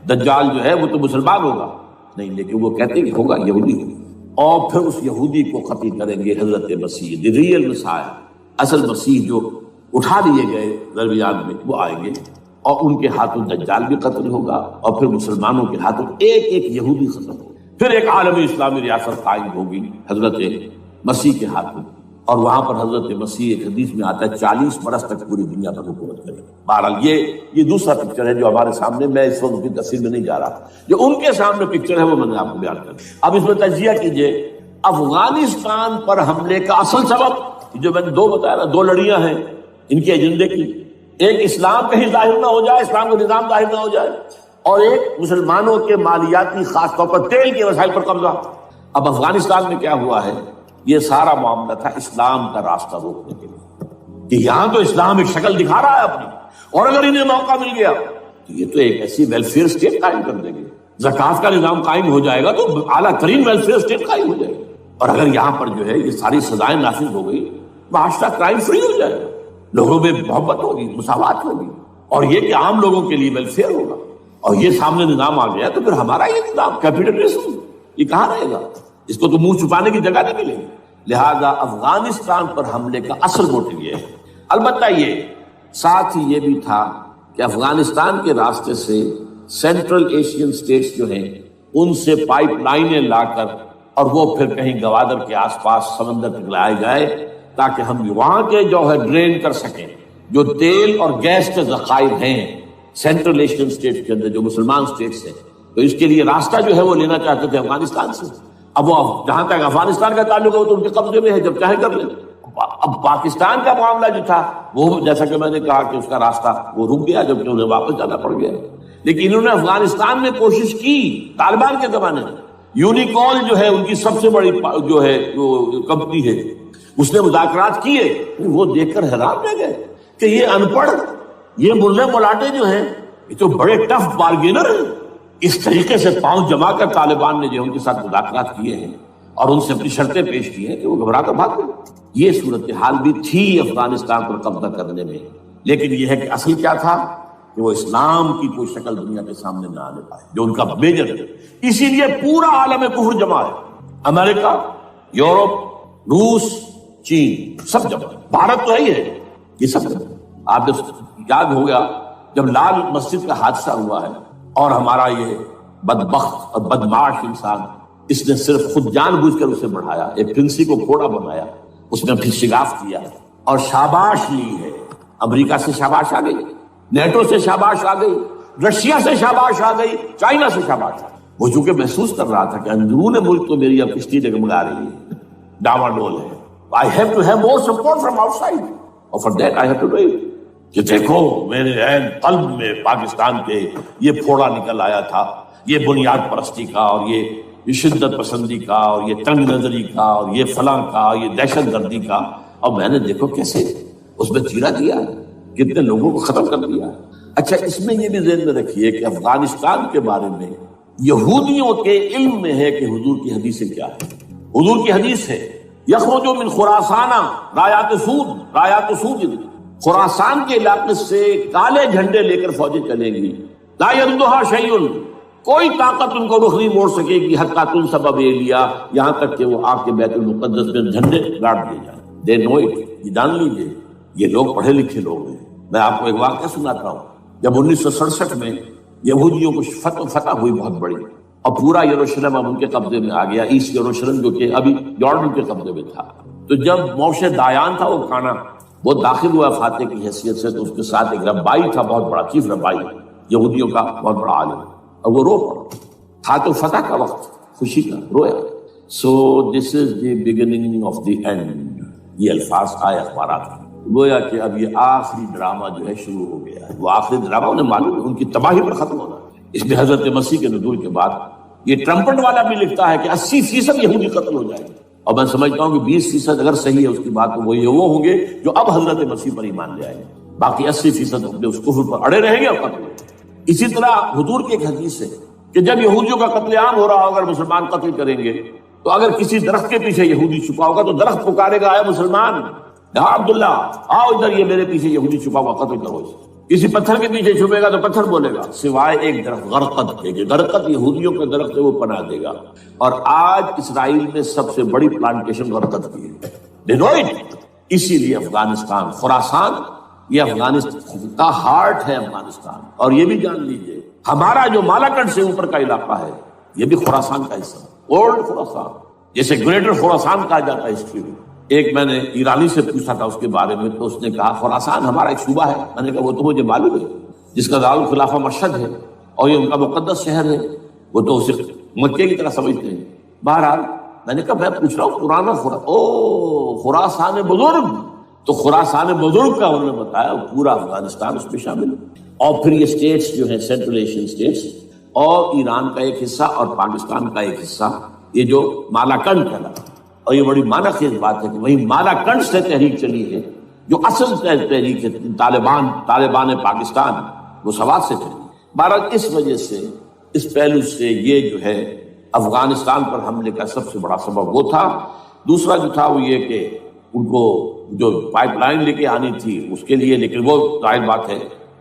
[SPEAKER 2] دجال جو ہے، وہ تو مسلمان ہوگا. نہیں، لیکن وہ کہتے ہیں کہ ہوگا یہودی ہوگا. اور پھر اس یہودی کو قتل کریں گے حضرت مسیح، دی ریئل مسیح، اصل مسیح جو اٹھا لیے گئے درمیان میں وہ آئیں گے، اور ان کے ہاتھوں دجال بھی قتل ہوگا، اور پھر مسلمانوں کے ہاتھوں ایک ایک یہودی ختم ہوگا، پھر ایک عالمی اسلامی ریاست قائم ہوگی حضرت مسیح کے ہاتھوں، اور وہاں پر حضرت مسیح ایک حدیث میں آتا ہے 40 برس تک پوری دنیا پر حکومت کرے گا۔ بہرحال یہ دوسرا پکچر ہے جو ہمارے سامنے، میں اس وقت کی تفصیل میں نہیں جا رہا، جو ان کے سامنے پکچر ہے وہ میں نے آپ کو بیان کر دیا۔ اب اس میں تجزیہ کیجئے افغانستان پر حملے کا اصل سبب جو میں نے 2 بتایا نا، 2 لڑیاں ہیں ان کے ایجنڈے کی، ایک اسلام کہیں ظاہر نہ ہو جائے، اسلام کا نظام ظاہر نہ ہو جائے، اور ایک مسلمانوں کے مالیاتی خاص طور پر تیل کے وسائل پر قبضہ۔ اب افغانستان میں کیا ہوا ہے، یہ سارا معاملہ تھا اسلام کا راستہ روکنے کے لیے، کہ یہاں تو اسلام ایک شکل دکھا رہا ہے اپنی، اور اگر انہیں موقع مل گیا تو یہ تو ایک ایسی ویلفیئر اسٹیٹ قائم کر دیں گے، زکوٰۃ کا نظام قائم ہو جائے گا تو اعلیٰ ترین ویلفیئر اسٹیٹ قائم ہو جائے گی، اور اگر یہاں پر جو ہے یہ ساری سزائیں نافذ ہو گئی، معاشرہ کرائم فری ہو جائے گا، لوگوں میں محبت ہوگی، مساوات ہوگی، اور یہ کہ عام لوگوں کے لیے ویلفیئر ہوگا، اور یہ سامنے نظام آ گیا تو پھر ہمارا یہ نظام کیپیٹلزم یہ کہاں رہے گا، اس کو تو منہ چھپانے کی جگہ نہیں ملے گی۔ لہذا افغانستان پر حملے کا اصل موٹو یہ ہے۔ البتہ یہ ساتھ ہی یہ بھی تھا کہ افغانستان کے راستے سے سینٹرل ایشین سٹیٹس جو ہیں ان سے پائپ لائنیں لا کر اور وہ پھر کہیں گوادر کے آس پاس سمندر تک لائے جائے تاکہ ہم وہاں کے جو ہے ڈرین کر سکیں جو تیل اور گیس کے ذخائر ہیں سینٹرل ایشین سٹیٹس کے اندر جو مسلمان سٹیٹس ہیں، تو اس کے لیے راستہ جو ہے وہ لینا چاہتے تھے افغانستان سے۔ اب وہ جہاں تک افغانستان کا تعلق ہے وہ تو ان کے قبضے میں ہے، جب چاہے کر لیں۔ اب پاکستان کا معاملہ جو تھا وہ جیسا کہ میں نے کہا کہ اس کا راستہ وہ رک گیا جبکہ انہیں واپس جانا پڑ گیا، لیکن انہوں نے افغانستان میں کوشش کی طالبان کے زمانے میں۔ یونیکول جو ہے ان کی سب سے بڑی جو ہے کمپنی ہے، اس نے مذاکرات کیے، وہ دیکھ کر حیران رہ گئے کہ یہ ان پڑھ، یہ ملے ملاٹے جو ہیں یہ تو بڑے ٹف بارگینر ہیں۔ اس طریقے سے پاؤں جما کر طالبان نے جو ان کے ساتھ مذاکرات کیے ہیں اور ان سے اپنی شرطیں پیش کی ہیں کہ وہ گھبرا کر بھاگ گئے۔ یہ صورتحال بھی تھی افغانستان پر قبضہ کرنے میں، لیکن یہ ہے کہ اصل کیا تھا کہ وہ اسلام کی کوئی شکل دنیا کے سامنے نہ آنے پائے جو ان کا میجر ہے۔ اسی لیے پورا عالم کفر جمع ہے، امریکہ، یورپ، روس، چین، سب جمع، بھارت تو ہے ہی ہے، یہ سب جمع۔ آپ نے یاد ہو گیا جب لال مسجد کا حادثہ ہوا ہے اور ہمارا یہ بدبخت اور بدمعاش انسان اس نے صرف خود جان بوجھ کر اسے بڑھایا، ایک پرنسی کو گھوڑا بنایا، اس نے پھر شگاف کیا اور شاباش لی ہے۔ امریکہ سے شاباش آ گئی، نیٹو سے شاباش آ گئی، رشیا سے شاباش آ گئی، چائنا سے شاباش آ گئی۔ وہ چونکہ محسوس کر رہا تھا کہ اندرون ملک تو میری اب کشتی ڈگمگا رہی ہے، ڈاواڈول ہے، I have to have more support from outside اور for that I have to do it۔ کہ دیکھو میرے عین قلب میں پاکستان کے یہ پھوڑا نکل آیا تھا، یہ بنیاد پرستی کا اور یہ شدت پسندی کا اور یہ تنگ نظری کا اور یہ فلاں کا، یہ دہشت گردی کا، اور میں نے دیکھو کیسے اس میں چیرا دیا، کتنے لوگوں کو ختم کر دیا۔ اچھا اس میں یہ بھی ذہن میں رکھیے کہ افغانستان کے بارے میں یہودیوں کے علم میں ہے کہ حضور کی حدیث کیا ہے۔ حضور کی حدیث ہے یخرج من خراسان رایات سود، خراسان کے علاقے سے کالے جھنڈے لے کر فوجیں چلیں گی، لا یردھا شیء، کوئی طاقت ان کو رخ نہیں موڑ سکے گی، حتیٰ تنصب ایلیا، یہاں تک کہ وہ آ کے بیت المقدس میں جھنڈے گاڑ دیے جائیں۔ دے نو اٹ، یہ جان لیجیے یہ لوگ پڑھے لکھے لوگ ہیں۔ میں آپ کو ایک واقعہ سناتا ہوں، جب 1967 میں یہودیوں کو فتح ہوئی بہت بڑی اور پورا یروشلم اب ان کے قبضے میں آ گیا، ایسٹ یروشلم جو کہ ابھی جارڈن کے قبضے میں تھا، تو جب موشے دایان تھا وہ کانا، وہ داخل ہوا فاتح کی حیثیت سے، تو اس کے ساتھ ایک ربائی تھا بہت بڑا، چیف ربائی یہودیوں کا بہت بڑا عالم، اور وہ رو پڑا تھا، تو فتح کا وقت خوشی کا، رویا۔ So this is the beginning of the end, یہ الفاظ آئے اخبارات میں، گویا کہ اب یہ آخری ڈرامہ جو ہے شروع ہو گیا ہے۔ وہ آخری ڈرامہ انہیں معلوم ہے ان کی تباہی پر ختم ہونا ہے۔ اس میں حضرت مسیح کے نزول کے بعد یہ ٹرمپٹ والا بھی لکھتا ہے کہ 80% یہودی قتل ہو جائے گا، اور میں سمجھتا ہوں کہ 20% اگر صحیح ہے اس کی بات، تو وہ ہوں گے جو اب حضرت مسیح پر ایمان لے آئیں گے، باقی 80% اپنے اس کفر پر اڑے رہیں گے اور قتل ہو۔ اسی طرح حضور کی ایک حدیث ہے کہ جب یہودیوں کا قتل عام ہو رہا ہوگا، مسلمان قتل کریں گے، تو اگر کسی درخت کے پیچھے یہودی چھپا ہوگا تو درخت پکارے گا، اے مسلمان، ہاں عبداللہ آؤ ادھر، یہ میرے پیچھے یہودی چھپا ہوا، قتل کرو اسے۔ کسی پتھر کے پیچھے چھپے گا تو پتھر بولے گا، سوائے ایک درخت غرقد کے، غرقد یہودیوں کے درخت سے وہ پناہ دے گا، اور آج اسرائیل میں سب سے بڑی پلانٹیشن غرقد کی ہے۔ اسی لیے افغانستان، خراسان یہ افغانستان کا ہارٹ ہے افغانستان. اور یہ بھی جان لیجئے ہمارا جو مالاکنڈ سے اوپر کا علاقہ ہے یہ بھی خراسان کا حصہ ہے، اولڈ خراسان، جیسے گریٹر خراسان کہا جاتا ہے ہسٹری میں. ایک میں نے ایرانی سے پوچھا تھا اس کے بارے میں، تو اس نے کہا خراسان ہمارا ایک صوبہ ہے. میں نے کہا وہ تو مجھے معلوم ہے، جس کا دارالخلافہ مشہد ہے اور یہ ان کا مقدس شہر ہے، وہ تو اسے مکے کی طرح سمجھتے ہیں. بہرحال میں نے کہا میں پوچھ رہا ہوں پرانا خراسان بزرگ، تو خراسان بزرگ کا انہوں نے بتایا پورا افغانستان اس میں شامل ہے. اور پھر یہ اسٹیٹس جو ہیں سینٹرل ایشین اسٹیٹس اور ایران کا ایک حصہ اور پاکستان کا ایک حصہ، یہ جو مالاکنڈ کہلاتا ہے. اور یہ بڑی معنی خیز بات ہے کہ وہی مالاکنڈ سے تحریک چلی ہے جو اصل تحریک ہے طالبان پاکستان، وہ سوات سے چلی. بہرحال اس وجہ سے اس پہلو سے یہ جو ہے افغانستان پر حملے کا سب سے بڑا سبب وہ تھا. دوسرا جو تھا وہ یہ کہ ان کو جو پائپ لائن لے کے آنی تھی اس کے لیے، لیکن وہ ظاہر بات ہے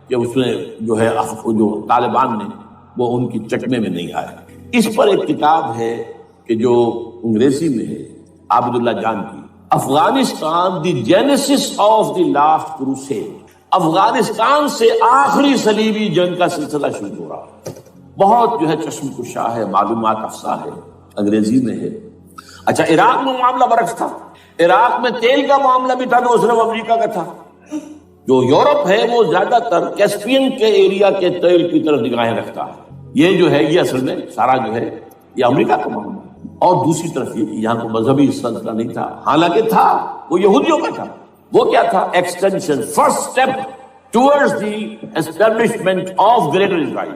[SPEAKER 2] کہ اس میں جو ہے جو طالبان نے وہ ان کی چکمے میں نہیں آیا. اس پر ایک کتاب ہے کہ جو انگریزی میں ہے عابد اللہ جان کی، Afghanistan the genesis of the last crusade. Afghanistan سے آخری صلیبی جنگ کا سلسلہ شروع ہو رہا ہے. بہت جو ہے چشم کشا ہے، معلومات افزا ہے، انگریزی میں ہے. اچھا عراق میں معاملہ برعکس تھا. عراق میں تیل کا معاملہ بھی تھا تو صرف امریکہ کا تھا. جو یورپ ہے وہ زیادہ تر کیسپین کے ایریا کے تیل کی طرف نگاہیں رکھتا ہے. یہ جو ہے یہ اصل میں سارا جو ہے یہ امریکہ کا معاملہ. اور دوسری طرف یہ کہ یہاں کو مذہبی سلسلہ نہیں تھا، حالانکہ تھا، وہ یہودیوں کا تھا. وہ کیا تھا؟ Extension, first step towards the establishment of greater Israel.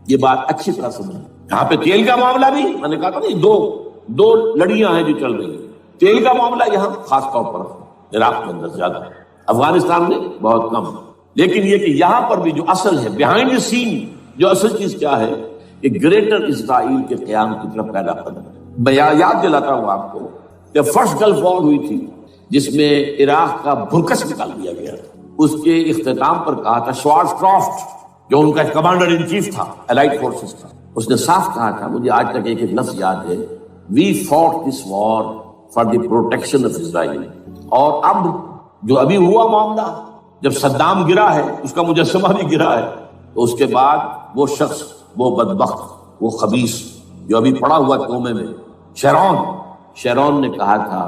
[SPEAKER 2] یہ بات اچھی طرح سمجھیں. یہاں پہ تیل کا معاملہ بھی میں نے کہا تھا نہیں، دو لڑیاں ہیں جو چل رہی ہیں. تیل کا معاملہ یہاں خاص طور پر عراق کے اندر زیادہ ہے، افغانستان میں بہت کم. لیکن یہ کہ یہاں پر بھی جو اصل ہے بیہائنڈ دی سین، جو اصل چیز کیا ہے کہ گریٹر اسرائیل کے قیام کی طرف پہلا قدم. میں یاد دلاتا ہوں آپ کو کہ فرسٹ گلف وار ہوئی تھی جس میں عراق کا بھرکس نکال دیا گیا. اس کے اختتام پر کہا تھا شوارز کرافٹ جو ان کا کمانڈر ان چیف تھا الائڈ فورسز کا، اس نے صاف کہا تھا، مجھے آج تک ایک لفظ یاد ہے، we fought this war for the protection of Israel. اور اب جو ابھی ہوا معاملہ، جب صدام گرا ہے، اس کا مجسمہ بھی گرا ہے، تو اس کے بعد وہ شخص، وہ بدبخت، وہ خبیث جو ابھی پڑا ہوا کومے میں، شیرون نے کہا تھا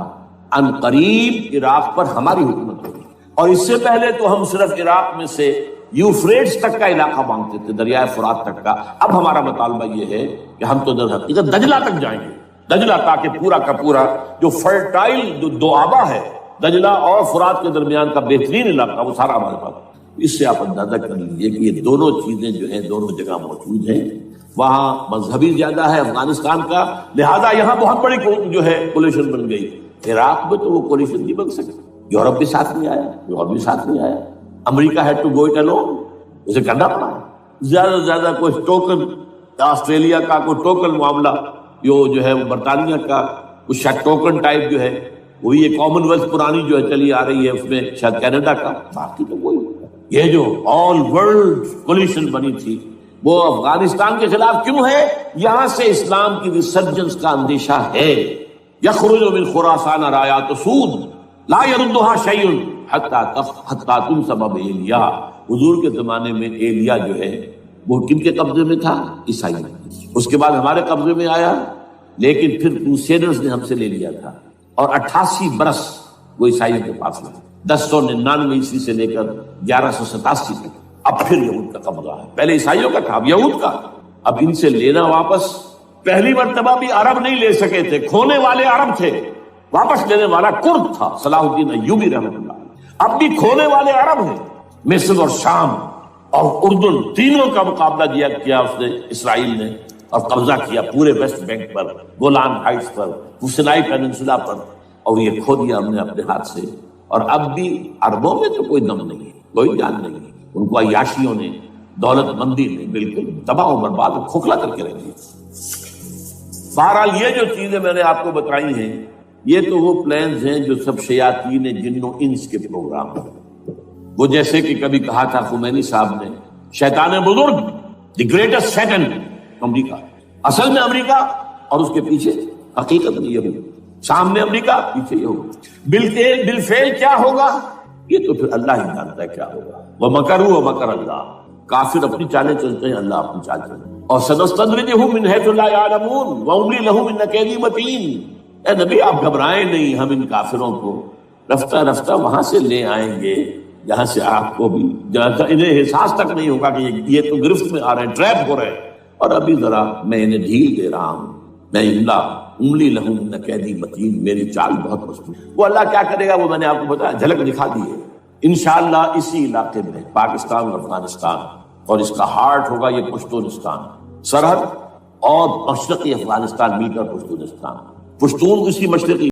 [SPEAKER 2] ان قریب عراق پر ہماری حکومت ہوگی. اور اس سے پہلے تو ہم صرف عراق میں سے یوفریٹس تک کا علاقہ مانگتے تھے، دریائے فرات تک کا. اب ہمارا مطالبہ یہ ہے کہ ہم تو در حقیقت دجلہ تک جائیں گے. دجلہ تاکہ پورا کا پورا جو فرٹائل جو دو آبا ہے دجلہ اور فرات کے درمیان کا بہترین علاقہ، وہ سارا ہمارے پاس. اس سے آپ اندازہ کر لیجیے کہ یہ دونوں چیزیں جو ہیں دونوں جگہ موجود ہیں. وہاں مذہبی زیادہ ہے افغانستان کا، لہذا یہاں بہت بڑی جو ہے کولیشن بن گئی. عراق میں تو وہ کولیشن نہیں بن سکتی. یورپ بھی ساتھ نہیں آیا، یورپ بھی ساتھ نہیں آیا. امریکہ had to go it alone, اسے کرنا پڑا. زیادہ سے زیادہ کوئی ٹوکن، آسٹریلیا کا کوئی ٹوکن معاملہ جو ہے وہ برطانیہ کا کچھ شاید ٹوکن ٹائپ جو ہے وہی یہ کامن ویلتھ پرانی جو ہے چلی آ رہی ہے، اس میں شاید کینیڈا کا. باقی تو کوئی یہ جو آل ورلڈ کولیشن بنی تھی وہ افغانستان کے خلاف کیوں ہے؟ یہاں سے اسلام کی ریسرجنس کا اندیشہ ہے. یخرج من خراسان رایات سود لا يردها شیء حتی تنصب ایلیا. حضور کے زمانے میں ایلیا جو ہے وہ کن کے قبضے میں تھا؟ عیسائی. اس کے بعد ہمارے قبضے میں آیا، لیکن پھر کروسیڈرز نے ہم سے لے لیا تھا اور 88 برس وہ عیسائیوں کے پاس رہا. 1099 عیسوی سے لے کر 1187 تک. اب پھر یہود کا قبضہ ہے. پہلے عیسائیوں کا تھا، اب یہود کا. اب ان سے لینا واپس، پہلی مرتبہ بھی عرب نہیں لے سکے تھے، کھونے والے عرب تھے، واپس لینے والا کرد تھا صلاح الدین ایوبی رحمۃ اللہ. اب بھی کھونے والے عرب ہیں. مصر اور شام اور اردن تینوں کا مقابلہ کیا اس نے، اسرائیل نے، اور قبضہ کیا پورے ویسٹ بینک پر، گولان ہائٹس پر، سینائی پیننسولا پر، اور یہ کھو دیا ہم نے اپنے ہاتھ سے. اور اب بھی عربوں میں تو کوئی دم نہیں ہے، کوئی جان نہیں ہے. ان کو عیاشیوں نے، دولت مندی نے بالکل تباہ و برباد و کھوکھلا کر کے رکھ دیا. بہرحال یہ جو چیزیں میں نے آپ کو بتائی ہیں یہ تو وہ پلانز ہیں جو سب شیاطین جن و انس کے پروگرام ہیں. وہ جیسے کہ کبھی کہا تھا خمینی صاحب نے، شیطان بزرگ، دی گریٹسٹ سیٹن، امریکہ. اصل میں امریکہ اور اس کے پیچھے حقیقت میں یہود. سامنے امریکہ پیچھے یہود، بالفعل کیا ہوگا یہ تو پھر اللہ ہی جانتا ہے کیا ہوگا۔ وَمَكَرُوا وَمَكَرَ اللَّهُ، کافر اپنی چالیں چلتے ہیں، اللہ اپنی چال چلتے ہیں۔ اور سَنَسْتَدْرِجُهُم مِّنْ حَيْثُ لَا يَعْلَمُونَ وَأُمْلِي لَهُمْ إِنَّ كَيْدِي مَتِينٌ۔ اے نبی آپ گھبرائیں نہیں، ہم ان کافروں کو رفتہ رفتہ وہاں سے لے آئیں گے جہاں سے آپ کو بھی انہیں احساس تک نہیں ہوگا کہ یہ تو گرفت میں آ رہے ہیں، ٹریپ ہو رہے ہیں، اور ابھی ذرا میں انہیں ڈھیل دے رہا ہوں۔ میں املی لہم ان قیدی متین، میری چال بہت مضبوط۔ وہ اللہ کیا کرے گا وہ میں نے آپ کو بتایا، جھلک دکھا دی ہے۔ انشاءاللہ اسی علاقے میں پاکستان اور افغانستان، اور اس کا ہارٹ ہوگا یہ پشتونستان، سرحد اور مشرقی افغانستان مل کر پشتونستان، پشتون اسی مشرقی